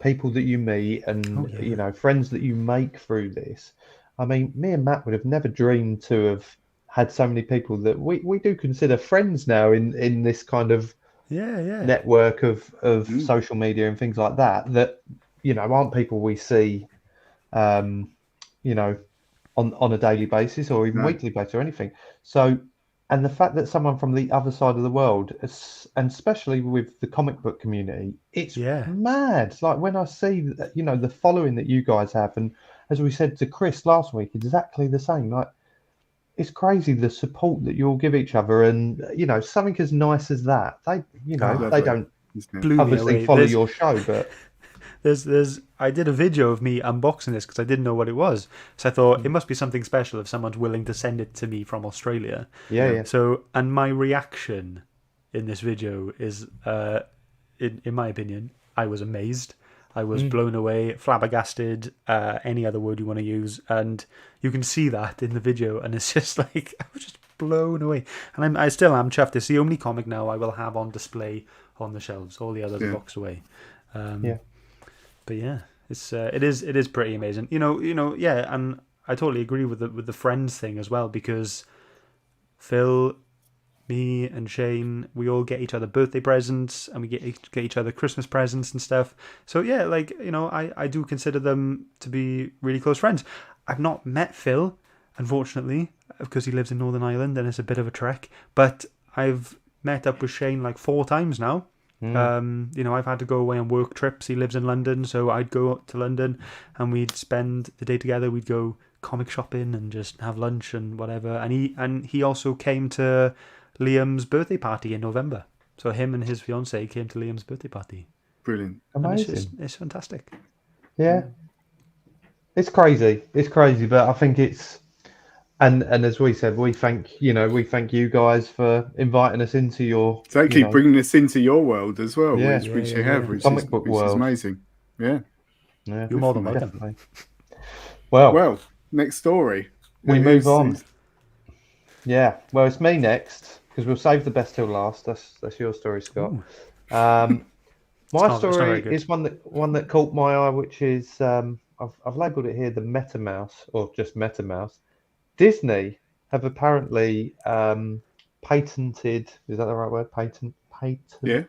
people that you meet and friends that you make through this. I mean, me and Matt would have never dreamed to have had so many people that we do consider friends now in this kind of network of social media and things like that aren't people we see on a daily basis or even weekly basis or anything. So, and the fact that someone from the other side of the world, and especially with the comic book community, it's mad. Like when I see the following that you guys have, and as we said to Chris last week, exactly the same. Like it's crazy the support that you all give each other, and something as nice as that. They they don't obviously follow your show, but I did a video of me unboxing this because I didn't know what it was, so I thought it must be something special if someone's willing to send it to me from Australia. Yeah. So, and my reaction in this video is, in my opinion, I was amazed. I was blown away, flabbergasted, any other word you want to use. And you can see that in the video. And it's just like, I was just blown away. And I still am chuffed. It's the only comic now I will have on display on the shelves. All the others are boxed away. But yeah, it is pretty amazing. And I totally agree with the friends thing as well, because Phil, me and Shane, we all get each other birthday presents, and we get each other Christmas presents and stuff. So yeah, I do consider them to be really close friends. I've not met Phil, unfortunately, because he lives in Northern Ireland and it's a bit of a trek. But I've met up with Shane like 4 times now. I've had to go away on work trips. He lives in London, so I'd go up to London and we'd spend the day together. We'd go comic shopping and just have lunch and whatever. And he also came to Liam's birthday party in November. So him and his fiancée came to Liam's birthday party. Brilliant. Amazing. It's fantastic. Yeah. It's crazy. But I think it's and as we said, we thank you guys for inviting us into your bringing us into your world as well, which you have, which comic book world. Is amazing. Yeah. You're more than welcome. Definitely. Well, next story. We move on. Yeah. Well, it's me next, because we'll save the best till last. That's your story, Scott. My story is one that caught my eye, which is I've labelled it here the Meta Mouse, or just Meta Mouse. Disney have apparently patented. Is that the right word? Patented. Yeah.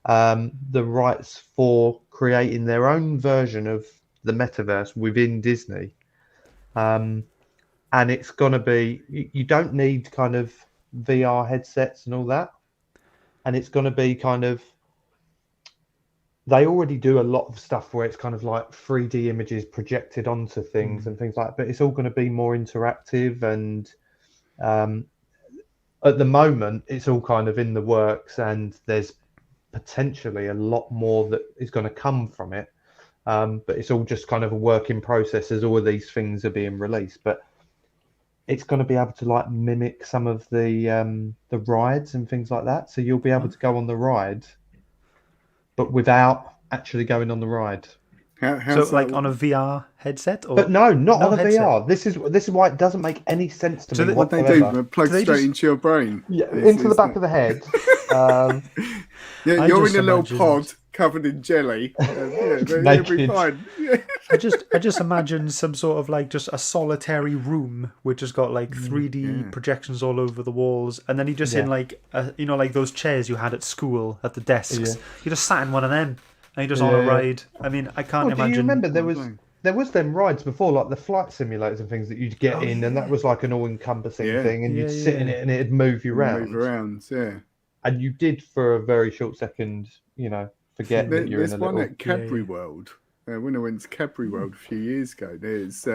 The rights for creating their own version of the metaverse within Disney. And it's going to be, you don't need kind of VR headsets and all that. And it's going to be kind of, they already do a lot of stuff where it's kind of like 3D images projected onto things and things like that, but it's all going to be more interactive. And at the moment, it's all kind of in the works, and there's potentially a lot more that is going to come from it. But it's all just kind of a work in process as all of these things are being released. But it's going to be able to like mimic some of the rides and things like that. So you'll be able to go on the ride, but without actually going on the ride. How's so like on a VR headset, or But no, not on a headset? VR. This is why it doesn't make any sense to me what they whatsoever. do? Plug Do they straight just- into your brain. Yeah, into the back of the head. Yeah, I you're just in a little imagined- pod covered in jelly. You'll be Naked. fine. I just imagine some sort of like just a solitary room which has got like 3D projections all over the walls, and then you just in like like those chairs you had at school at the desks. You just sat in one of them and you're just on a ride. I mean, I can't Well, imagine. do you remember there was them rides before, like the flight simulators and things that you'd get in, and that was like an all-encompassing thing, and you'd sit in it and it'd move you around. Move around, yeah. And you did for a very short second, forget that you're in There's a one little. at Cadbury World. When I went to Cadbury World a few years ago, there's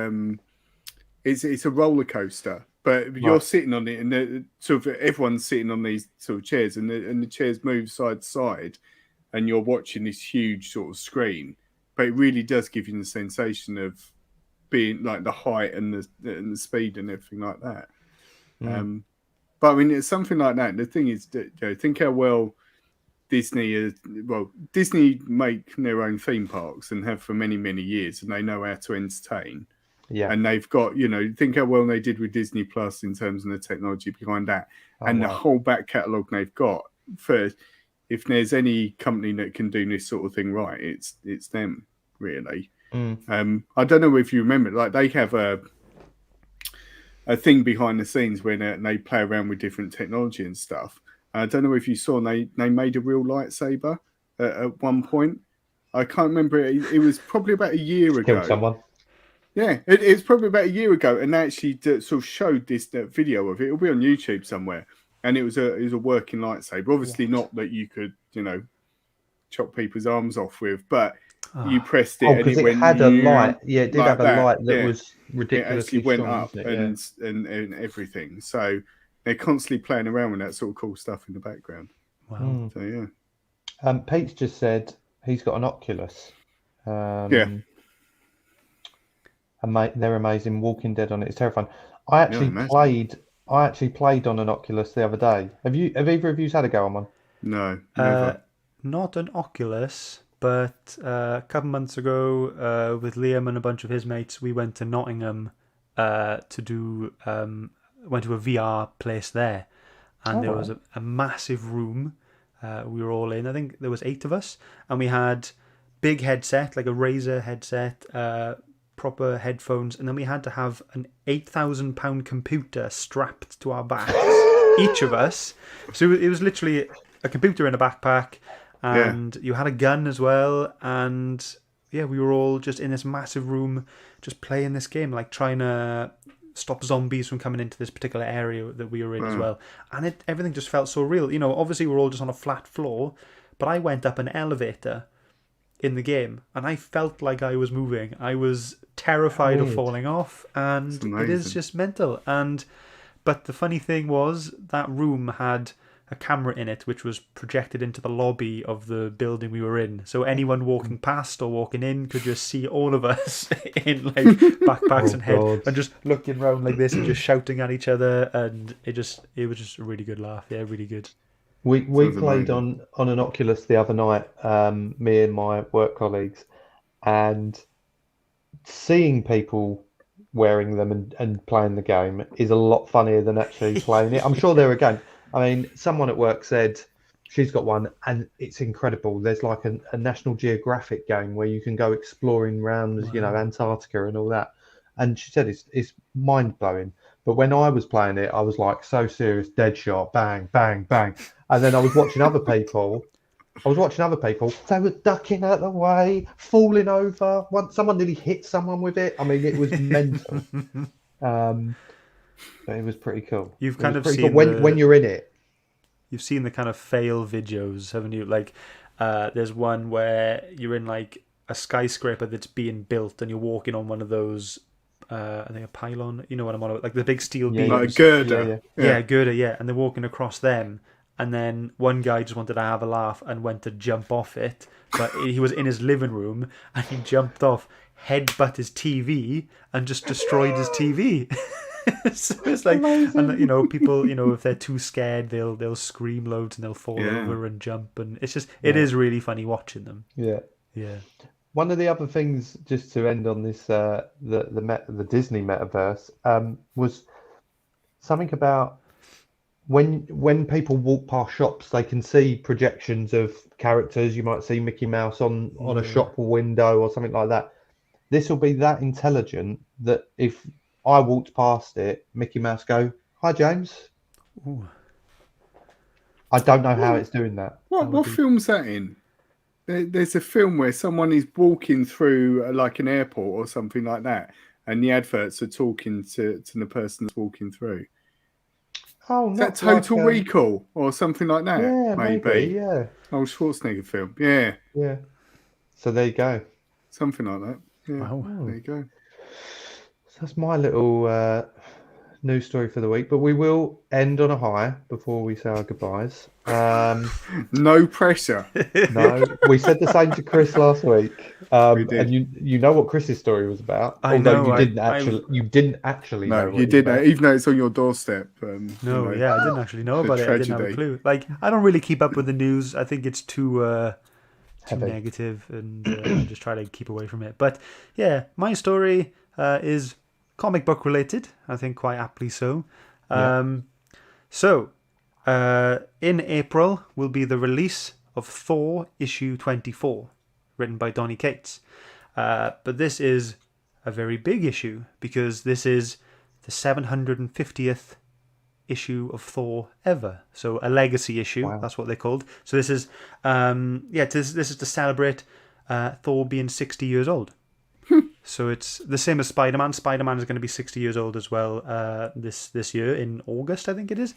it's a roller coaster, but you're sitting on it, and sort of everyone's sitting on these sort of chairs, and the chairs move side to side, and you're watching this huge sort of screen. But it really does give you the sensation of being like the height and the speed and everything like that. But I mean, it's something like that. The thing is, that, think how well Disney make their own theme parks and have for many, many years, and they know how to entertain. Yeah. And they've got, think how well they did with Disney Plus in terms of the technology behind that, the whole back catalogue they've got. For if there's any company that can do this sort of thing right, it's them, really. I don't know if you remember, like they have a thing behind the scenes where they play around with different technology and stuff. I don't know if you saw, they made a real lightsaber at one point. I can't remember. It was probably about a year ago. Killed someone. Yeah, it's probably about a year ago, and they actually sort of showed this video of it. It'll be on YouTube somewhere, and it was a working lightsaber. Obviously, not that you could chop people's arms off with, but you pressed it and it had a light. Yeah, it did like have a light that was ridiculously it actually went strong, up and everything. So they're constantly playing around with that sort of cool stuff in the background. Wow. So yeah. Pete's just said he's got an Oculus. Yeah. They're amazing. Walking Dead on it is terrifying. I actually played on an Oculus the other day. Have either of you had a go on one? No, never. Not an Oculus, but a couple months ago, with Liam and a bunch of his mates, we went to Nottingham went to a VR place there, and there was a massive room. We were all in. I think there was 8 of us, and we had big headset, like a Razer headset, proper headphones, and then we had to have an £8,000 computer strapped to our backs, each of us. So it was literally a computer in a backpack, and you had a gun as well, and we were all just in this massive room just playing this game, like trying to stop zombies from coming into this particular area that we were in as well. And everything just felt so real. Obviously we're all just on a flat floor, but I went up an elevator in the game and I felt like I was moving. I was terrified of falling off, and it is just mental. But the funny thing was that room had a camera in it which was projected into the lobby of the building we were in, so anyone walking past or walking in could just see all of us in like backpacks and head and just looking around like this and just shouting at each other, and it was just a really good laugh. Really good. We played on an Oculus the other night, me and my work colleagues, and seeing people wearing them and playing the game is a lot funnier than actually playing it. I'm sure they're a game. I mean, someone at work said she's got one and it's incredible. There's like a National Geographic game where you can go exploring around, Antarctica and all that. And she said it's mind blowing. But when I was playing it, I was like so serious, dead shot, bang, bang, bang. And then I was watching other people. They were ducking out the way, falling over. Someone nearly hit someone with it. I mean, it was mental. But it was pretty cool. You've kind of seen cool. When you're in it. You've seen the kind of fail videos, haven't you? Like, there's one where you're in like a skyscraper that's being built, and you're walking on one of those. I think a pylon. You know what I'm on about? Like the big steel beams. Like a girder. Yeah, girder. Yeah, and they're walking across them. And then one guy just wanted to have a laugh and went to jump off it, but he was in his living room and he jumped off, headbutt his TV, and just destroyed his TV. So it's like, and people, if they're too scared, they'll scream loads and they'll fall over and jump, and it's just, it is really funny watching them. Yeah. one of the other things, just to end on this, the Disney metaverse, was something about when people walk past shops, they can see projections of characters. You might see Mickey Mouse on a shop window or something like that. This will be that intelligent that if I walked past it, Mickey Mouse go, "Hi, James." Ooh. I don't know how it's doing that. What film's that in? There's a film where someone is walking through like an airport or something like that, and the adverts are talking to the person that's walking through. Oh, Is not that Total like, Recall or something like that? yeah, maybe, yeah. Old Schwarzenegger film. Yeah. Yeah. So there you go. Something like that. Yeah. Wow. There you go. So that's my little news story for the week. But we will end on a high before we say our goodbyes. No pressure. No, we said the same to Chris last week. We did. And you know what Chris's story was about. I although know, you didn't actually know No, what you it was didn't, about. even though it's on your doorstep. No, you know, I didn't actually know the about it. I didn't have a tragedy. clue. Like, I don't really keep up with the news. I think it's too Heavy. negative, and I just try to keep away from it. But yeah, my story is comic book related. I think quite aptly so. So, in April will be the release of Thor issue 24, written by Donny Cates. But this is a very big issue because this is the 750th issue of Thor ever. So a legacy issue, Wow. that's what they're called. So this is, this is to celebrate Thor being 60 years old. So it's the same as Spider-Man. Spider-Man is going to be 60 years old as well this year in August, I think it is.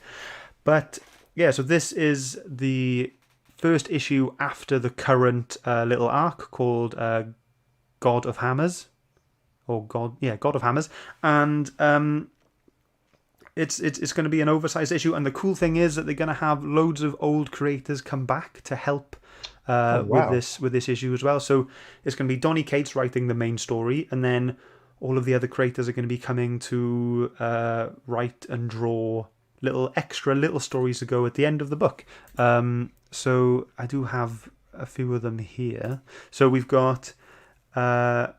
But yeah, so this is the first issue after the current little arc called God of Hammers. God of Hammers. And it's going to be an oversized issue. And the cool thing is that they're going to have loads of old creators come back to help with this issue as well. So it's going to be Donny Cates writing the main story, and then all of the other creators are going to be coming to write and draw little stories to go at the end of the book. So I do have a few of them here. So we've got J.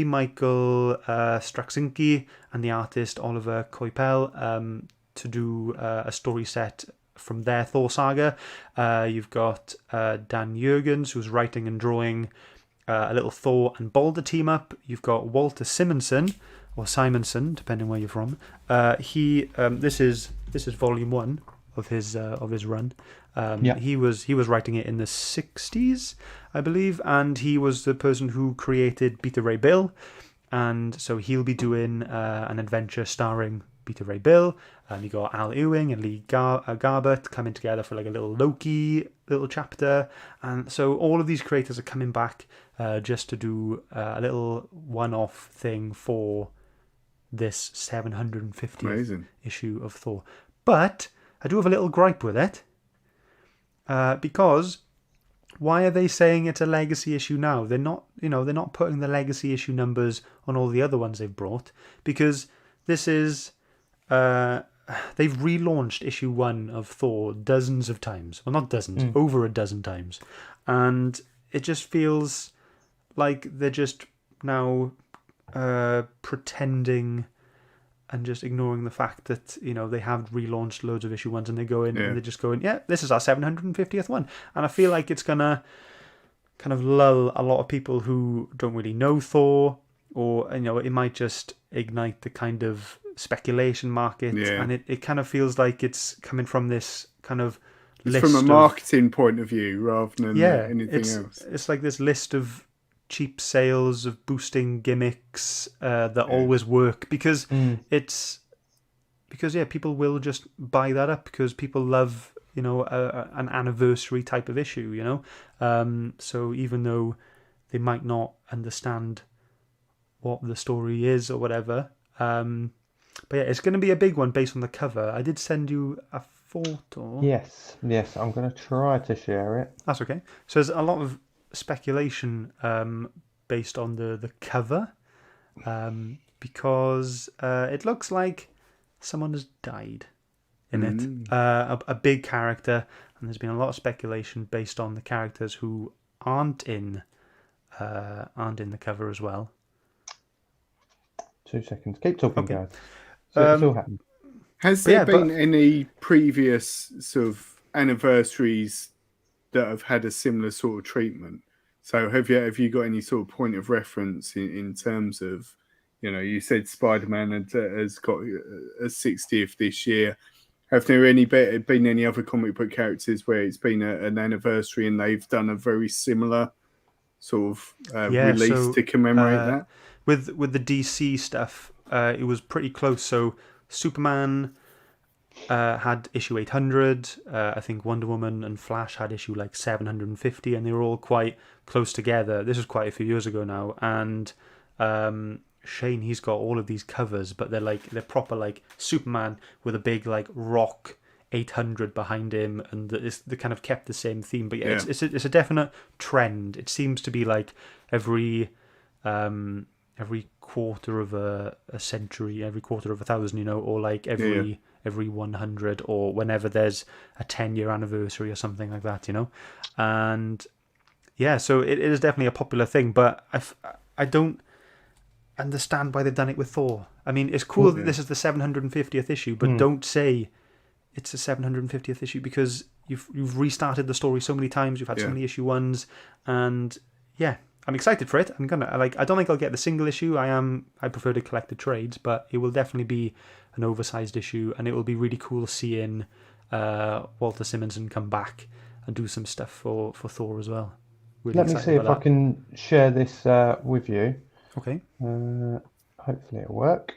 Michael Straczynski and the artist Oliver Coipel to do a story set from their Thor saga. You've got Dan Jurgens, who's writing and drawing a little Thor and Balder team up. You've got Walter Simonson, or Simonson, depending where you're from. This is volume 1 of his run. He was writing it in the 60s, I believe, and he was the person who created Beta Ray Bill, and so he'll be doing an adventure starring Beta Ray Bill. You got Al Ewing and Lee Garbett coming together for like a little Loki little chapter, and so all of these creators are coming back just to do a little one-off thing for this 750th issue of Thor. But I do have a little gripe with it, because why are they saying it's a legacy issue now? They're not putting the legacy issue numbers on all the other ones they've brought, because this is they've relaunched issue 1 of Thor dozens of times. Well, not dozens, over a dozen times, and it just feels like they're just now pretending and just ignoring the fact that they have relaunched loads of issue 1s, and they go in and they're just going, yeah, this is our 750th one. And I feel like it's gonna kind of lull a lot of people who don't really know Thor, or it might just ignite the kind of speculation market, and it kind of feels like it's coming from this kind of list from a marketing point of view rather than anything else. It's like this list of cheap sales of boosting gimmicks that always work, because people will just buy that up because people love an anniversary type of issue, so even though they might not understand what the story is or whatever, but yeah, it's going to be a big one based on the cover. I did send you a photo. Yes, I'm going to try to share it. That's okay. So there's a lot of speculation based on the cover, because it looks like someone has died in it, a big character, and there's been a lot of speculation based on the characters who aren't in and in the cover as well. 2 seconds. Keep talking, Okay. guys. So it's all happened. Has there been any previous sort of anniversaries that have had a similar sort of treatment? So have you got any sort of point of reference in terms of, you said Spider-Man has got a 60th this year. Have there been any other comic book characters where it's been an anniversary and they've done a very similar sort of release to commemorate that? With the DC stuff, it was pretty close. So Superman had issue 800. I think Wonder Woman and Flash had issue like 750, and they were all quite close together. This was quite a few years ago now, and Shane, he's got all of these covers, but they're proper like Superman with a big like rock 800 behind him, and they kind of kept the same theme. But yeah. It's a definite trend. It seems to be like every quarter of a century, every quarter of 1,000, or like every 100, or whenever there's a 10-year anniversary or something like that, and yeah, so it is definitely a popular thing. But I don't understand why they've done it with Thor. I mean, it's cool that this is the 750th issue, but don't say it's the 750th issue, because you've restarted the story so many times. You've had so many issue ones, and yeah, I'm excited for it. I don't think I'll get the single issue. I prefer to collect the trades, but it will definitely be an oversized issue, and it will be really cool seeing Walter Simonson come back and do some stuff for Thor as well. Really Let me see if I can share this with you. Okay. Hopefully it'll work.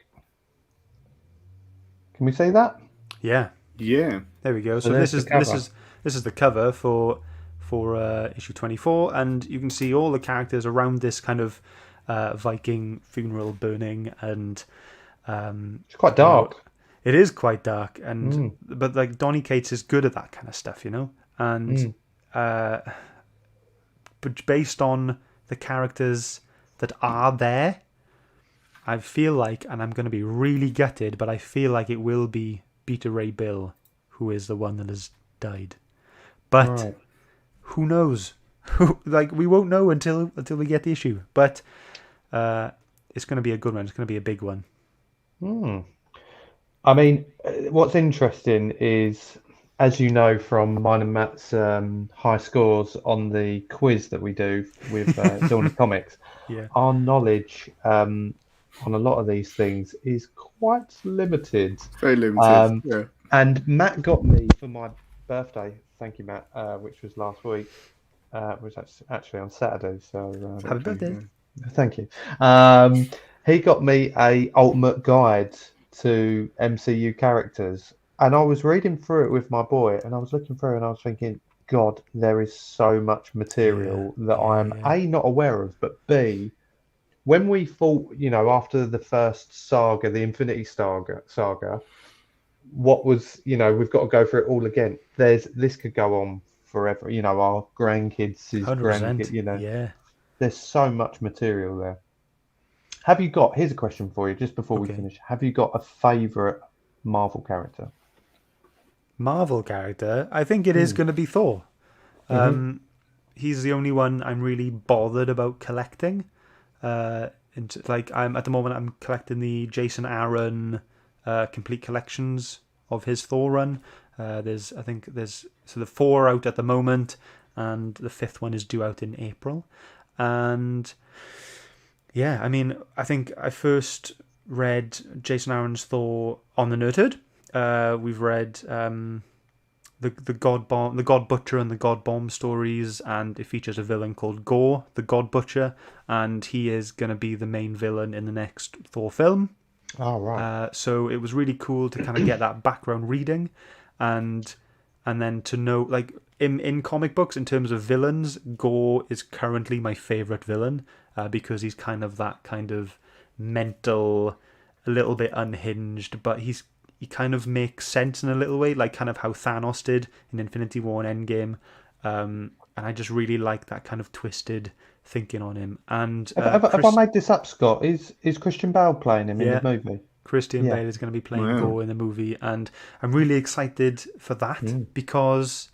Can we see that? Yeah. Yeah. There we go. So this is the cover for issue 24, and you can see all the characters around this kind of Viking funeral burning, and it's quite dark. It is quite dark, and but like Donny Cates is good at that kind of stuff, and but based on the characters that are there, I feel like, and I'm going to be really gutted, but I feel like it will be Beta Ray Bill who is the one that has died. But who knows? Like, we won't know until we get the issue. But it's going to be a good one. It's going to be a big one. I mean, what's interesting is, as you know from mine and Matt's high scores on the quiz that we do with Dorney Comics, our knowledge on a lot of these things is quite limited. Very limited, And Matt got me for my birthday, thank you, Matt, which was last week, which was actually on Saturday. So happy birthday. Thank you. He got me a ultimate guide to MCU characters, and I was reading through it with my boy, and I was looking through and I was thinking, God, there is so much material that I am A, not aware of, but B, when we thought, after the first saga, the Infinity saga, what was, we've got to go through it all again. This could go on forever. Our grandkids, his grandkids, there's so much material there. Here's a question for you, just before we finish. Have you got a favourite Marvel character? Marvel character? I think it is going to be Thor. He's the only one I'm really bothered about collecting. I'm at the moment I'm collecting the Jason Aaron complete collections of his Thor run. There's the 4 out at the moment, and the 5th one is due out in April. And yeah, I mean, I think I first read Jason Aaron's Thor on the Nerd Herd. We've read the God Butcher and the God Bomb stories, and it features a villain called Gore, the God Butcher, and he is going to be the main villain in the next Thor film. Oh, right. So it was really cool to kind of get that background reading, and then to know, like, in comic books, in terms of villains, Gore is currently my favourite villain, because he's kind of that kind of mental, a little bit unhinged, but he kind of makes sense in a little way, like kind of how Thanos did in Infinity War and Endgame. And I just really like that kind of twisted thinking on him. And have I made this up, Scott? Is Christian Bale playing him in the movie? Christian Bale is going to be playing Gore in the movie, and I'm really excited for that because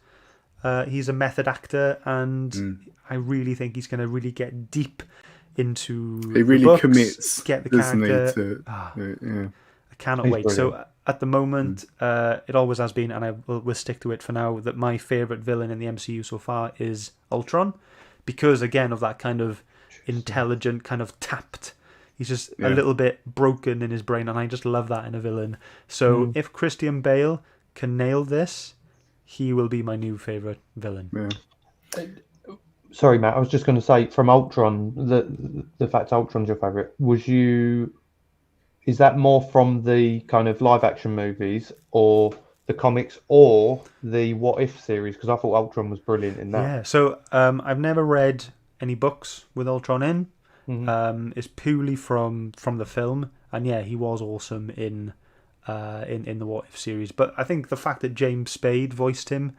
He's a method actor, and I really think he's going to really get deep into he really the books, commits, get the doesn't character. yeah. I cannot He's wait. brilliant. So at the moment, it always has been, and I will stick to it for now, that my favourite villain in the MCU so far is Ultron, because again of that kind of intelligent, kind of tapped. He's just a little bit broken in his brain, and I just love that in a villain. So if Christian Bale can nail this, he will be my new favourite villain. Yeah. Sorry, Matt. I was just going to say, from Ultron, the fact Ultron's your favourite. Is that more from the kind of live action movies, or the comics, or the What If series? Because I thought Ultron was brilliant in that. Yeah. So I've never read any books with Ultron in. It's purely from the film, and yeah, he was awesome in the What If series. But I think the fact that James Spade voiced him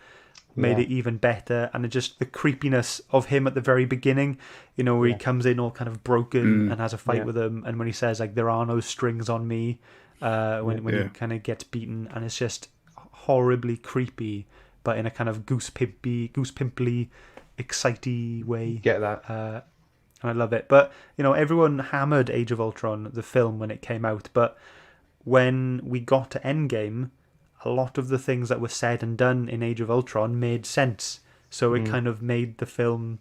made it even better, and just the creepiness of him at the very beginning, where he comes in all kind of broken and has a fight with him, and when he says like there are no strings on me, when he kind of gets beaten, and it's just horribly creepy, but in a kind of goosepimply, excitey way. Get that? And I love it. But everyone hammered Age of Ultron, the film, when it came out, but when we got to Endgame, a lot of the things that were said and done in Age of Ultron made sense. So it kind of made the film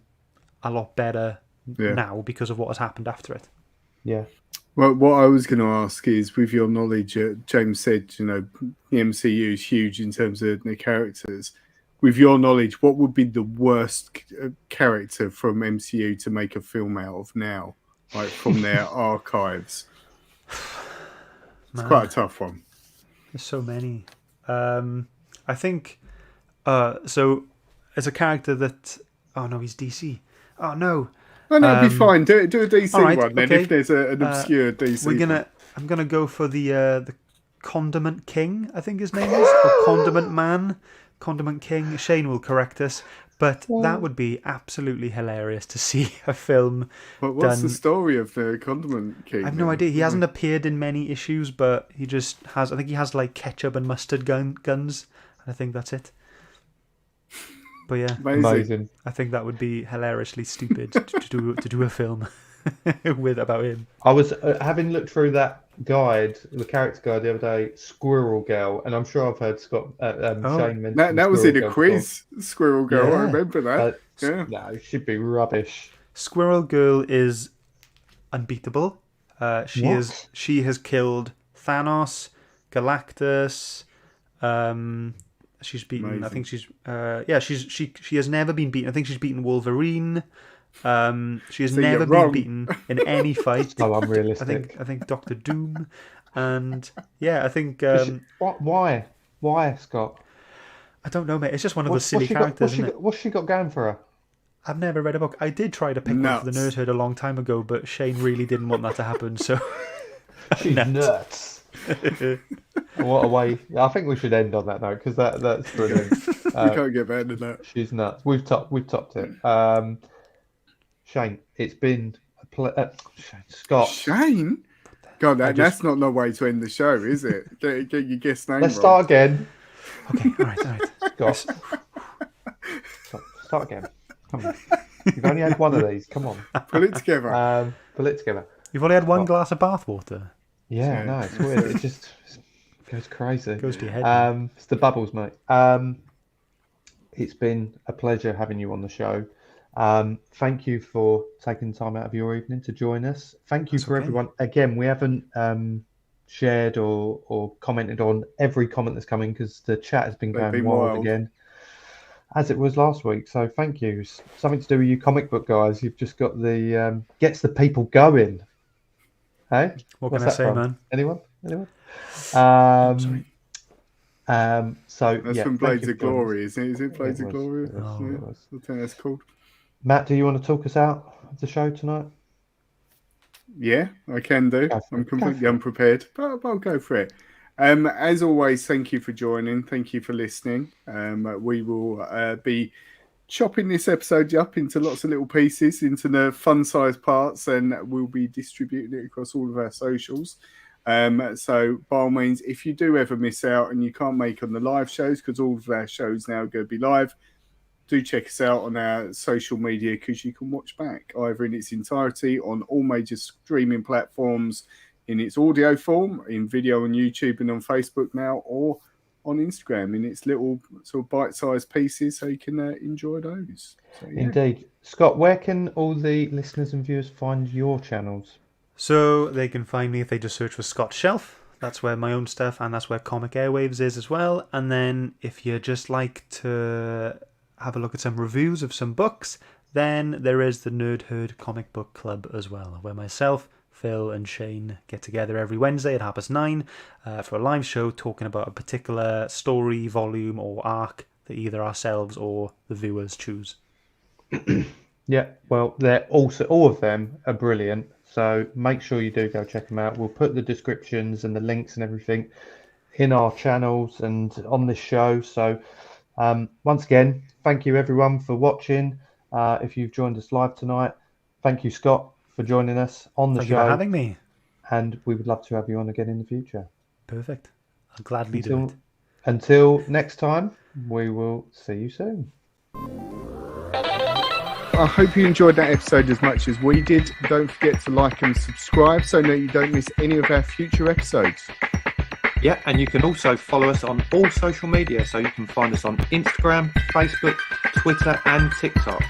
a lot better now because of what has happened after it. Yeah. Well, what I was going to ask is, with your knowledge, James said, the MCU is huge in terms of the characters. With your knowledge, what would be the worst character from MCU to make a film out of now, like from their archives? It's quite a tough one. There's so many. I think so as a character that he's DC. Oh no. Oh no, it'd be fine. Do a DC one then. Okay. If there's an obscure DC, I'm gonna go for the Condiment King. I think his name is, or Condiment Man, Condiment King. Shane will correct us, but that would be absolutely hilarious to see a film. But what's the story of the Condiment King? I have no idea. He hasn't appeared in many issues, but he just has. I think he has like ketchup and mustard guns, and I think that's it. But yeah, Amazing. I think that would be hilariously stupid to do a film about him. I was having looked through that guide, the character guide the other day, Squirrel Girl, and I'm sure I've heard Shane mention that was in a Girl quiz. before. Squirrel Girl, I remember that. No, it should be rubbish. Squirrel Girl is unbeatable. She has killed Thanos, Galactus. She's beaten. Amazing. I think she has never been beaten. I think she's beaten Wolverine. She has never been beaten in any fight. So unrealistic. I think Doctor Doom, and yeah, I think why Scott? I don't know, mate. It's just one of those silly characters. What's she got going for her? I've never read a book. I did try to pick one for the Nerd Herd a long time ago, but Shane really didn't want that to happen. So she's nuts. What a way! I think we should end on that note, because that's brilliant. You can't get better than that. She's nuts. We've topped it. Shane, it's been a pleasure. Scott. Shane? God, that's not the way to end the show, is it? Get your guest name. Let's start again. Okay, all right. Scott. Start again. Come on. You've only had one of these. Come on. Pull it together. You've only had one glass of bathwater. Yeah, no, it's weird. It just goes crazy. It goes to your head. It's the bubbles, mate. It's been a pleasure having you on the show. Thank you for taking time out of your evening to join us. Thank you for everyone. Again, we haven't shared or commented on every comment that's coming, because the chat has been going wild again, as it was last week. So thank you. Something to do with you comic book guys. You've just got the gets the people going. Hey, what can I say, man? Anyone? So that's from Blades of Glory, isn't it? Is it Blades of Glory? I think that's called. Matt, do you want to talk us out of the show tonight? Yeah, I can do. I'm completely unprepared, but I'll go for it. As always, thank you for joining. Thank you for listening. We will be chopping this episode up into lots of little pieces, into the fun-sized parts, and we'll be distributing it across all of our socials. So by all means, if you do ever miss out and you can't make on the live shows, because all of our shows now are going to be live, do check us out on our social media, because you can watch back either in its entirety on all major streaming platforms, in its audio form, in video on YouTube and on Facebook now, or on Instagram in its little sort of bite-sized pieces, so you can enjoy those. So, yeah. Indeed. Scott, where can all the listeners and viewers find your channels? So they can find me if they just search for Scott Shelf. That's where my own stuff, and that's where Comic Airwaves is as well. And then if you just like to have a look at some reviews of some books, then there is the Nerd Herd Comic Book Club as well, where myself, Phil and Shane get together every Wednesday at 9:30 for a live show talking about a particular story, volume or arc that either ourselves or the viewers choose. Yeah, well, they're also, all of them are brilliant, so make sure you do go check them out. We'll put the descriptions and the links and everything in our channels and on this show. So once again, thank you everyone for watching. If you've joined us live tonight, thank you, Scott, for joining us on the show. Thank you for having me. And we would love to have you on again in the future. Perfect. I'll gladly do it. Until next time, we will see you soon. I hope you enjoyed that episode as much as we did. Don't forget to like and subscribe so that you don't miss any of our future episodes. Yeah, and you can also follow us on all social media, so you can find us on Instagram, Facebook, Twitter and TikTok.